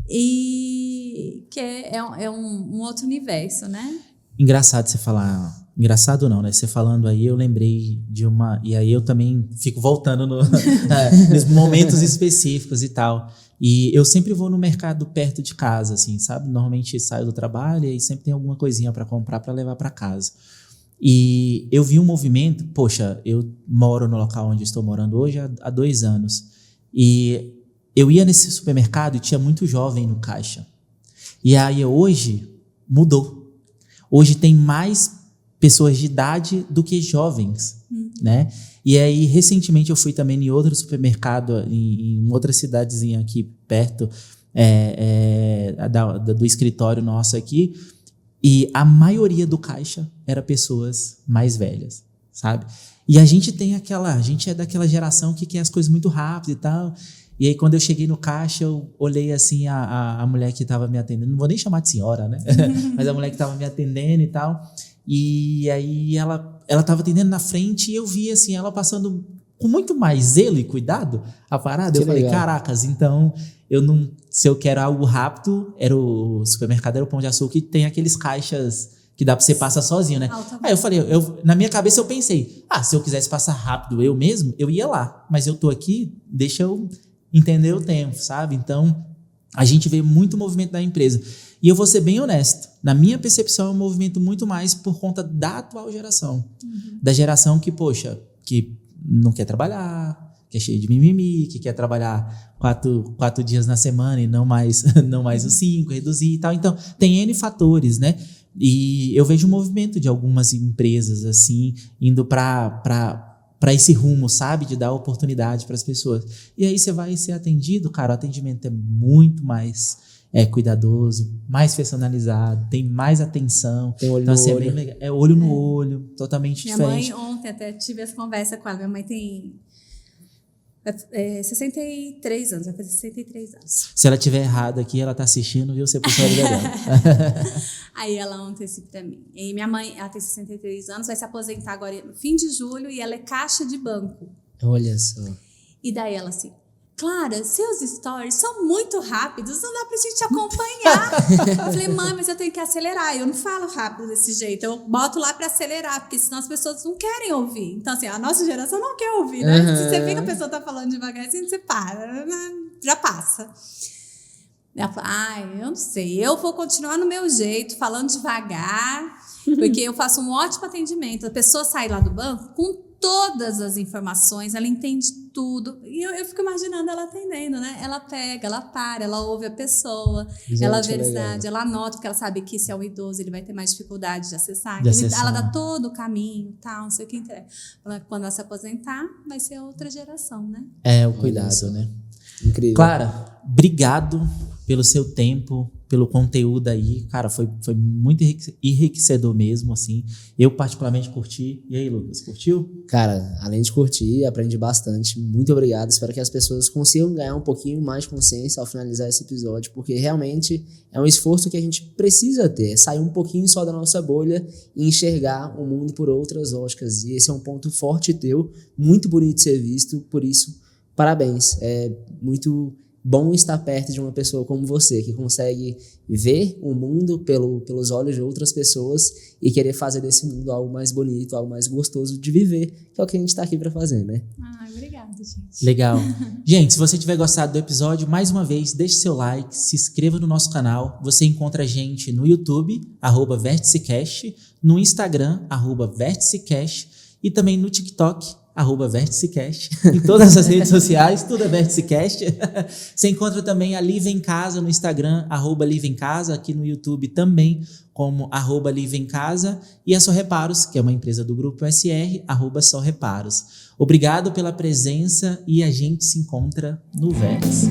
e que é um outro universo, né? Engraçado você falar Engraçado não, né? Você falando aí, eu lembrei de uma... E aí eu também fico voltando nos momentos específicos e tal. E eu sempre vou no mercado perto de casa, assim, sabe? Normalmente saio do trabalho e sempre tem alguma coisinha para comprar para levar para casa. E eu vi um movimento... Poxa, eu moro no local onde estou morando hoje há 2 anos. E eu ia nesse supermercado e tinha muito jovem no caixa. E aí hoje mudou. Hoje tem mais pessoas de idade do que jovens, né? E aí, recentemente, eu fui também em outro supermercado, em outra cidadezinha aqui perto do escritório nosso aqui, e a maioria do caixa era pessoas mais velhas, sabe? E a gente é daquela geração que quer as coisas muito rápido e tal. E aí, quando eu cheguei no caixa, eu olhei assim a mulher que estava me atendendo, não vou nem chamar de senhora, né? Mas a mulher que estava me atendendo e tal. E aí ela estava atendendo na frente e eu vi assim, ela passando com muito mais zelo e cuidado a parada. Que eu falei, legal. caracas, então se eu quero algo rápido, o supermercado era o Pão de Açúcar, que tem aqueles caixas que dá pra você passar sozinho, né? Aí eu falei, na minha cabeça eu pensei, se eu quisesse passar rápido eu mesmo, eu ia lá. Mas eu tô aqui, deixa eu entender o tempo, sabe? Então, a gente vê muito movimento da empresa. E eu vou ser bem honesto, na minha percepção é um movimento muito mais por conta da atual geração. Da geração que, poxa, que não quer trabalhar, que é cheio de mimimi, que quer trabalhar 4 dias na semana e não mais os 5, reduzir e tal. Então, tem N fatores, né? E eu vejo um movimento de algumas empresas, assim, indo para esse rumo, sabe? De dar oportunidade para as pessoas. E aí você vai ser atendido, cara, o atendimento é muito mais cuidadoso, mais personalizado, tem mais atenção. Tem olho então, no assim, olho. É bem legal. É olho no olho, totalmente diferente. Minha mãe, ontem até tive essa conversa com ela. Minha mãe tem 63 anos, vai fazer 63 anos. Se ela estiver errada aqui, ela tá assistindo, viu? Você puxou a vida dela. Aí ela ontem disse pra mim. E minha mãe, ela tem 63 anos, vai se aposentar agora no fim de julho e ela é caixa de banco. Olha só. E daí ela assim, Clara, seus stories são muito rápidos, não dá pra gente acompanhar. Eu falei, mãe, mas eu tenho que acelerar. Eu não falo rápido desse jeito, eu boto lá pra acelerar, porque senão as pessoas não querem ouvir. Então, assim, a nossa geração não quer ouvir, né? Uhum. Se você vê que a pessoa tá falando devagarzinho, você para, já passa. Ela falou, eu não sei, eu vou continuar no meu jeito, falando devagar, porque eu faço um ótimo atendimento. A pessoa sai lá do banco com todas as informações, ela entende tudo. E eu fico imaginando ela atendendo, né? Ela pega, ela para, ela ouve a pessoa, Gente, ela vê a legal. verdade, ela anota, porque ela sabe que se é um idoso, ele vai ter mais dificuldade de acessar. Ela dá todo o caminho, tal, não sei o que entrega. Quando ela se aposentar, vai ser outra geração, né? É, o cuidado, né? Incrível. Clara, obrigado pelo seu tempo, pelo conteúdo aí. Cara, foi muito enriquecedor mesmo, assim. Eu particularmente curti. E aí, Lucas, curtiu? Cara, além de curtir, aprendi bastante. Muito obrigado. Espero que as pessoas consigam ganhar um pouquinho mais de consciência ao finalizar esse episódio, porque realmente é um esforço que a gente precisa ter. Sair um pouquinho só da nossa bolha e enxergar o mundo por outras óticas. E esse é um ponto forte teu, muito bonito de ser visto. Por isso, parabéns. É muito bom estar perto de uma pessoa como você, que consegue ver o mundo pelos olhos de outras pessoas e querer fazer desse mundo algo mais bonito, algo mais gostoso de viver, que é o que a gente está aqui para fazer, né? Obrigada, gente. Legal. Gente, se você tiver gostado do episódio, mais uma vez, deixe seu like, se inscreva no nosso canal. Você encontra a gente no YouTube, @VérticeCast, no Instagram, @VérticeCast e também no TikTok, @VérticeCast, em todas as redes sociais, tudo é VérticeCast. Você encontra também a Live em Casa no Instagram, @Live em Casa, aqui no YouTube também, como @Live em Casa, e a Só Reparos, que é uma empresa do Grupo SR, @Só Reparos. Obrigado pela presença e a gente se encontra no Vértice.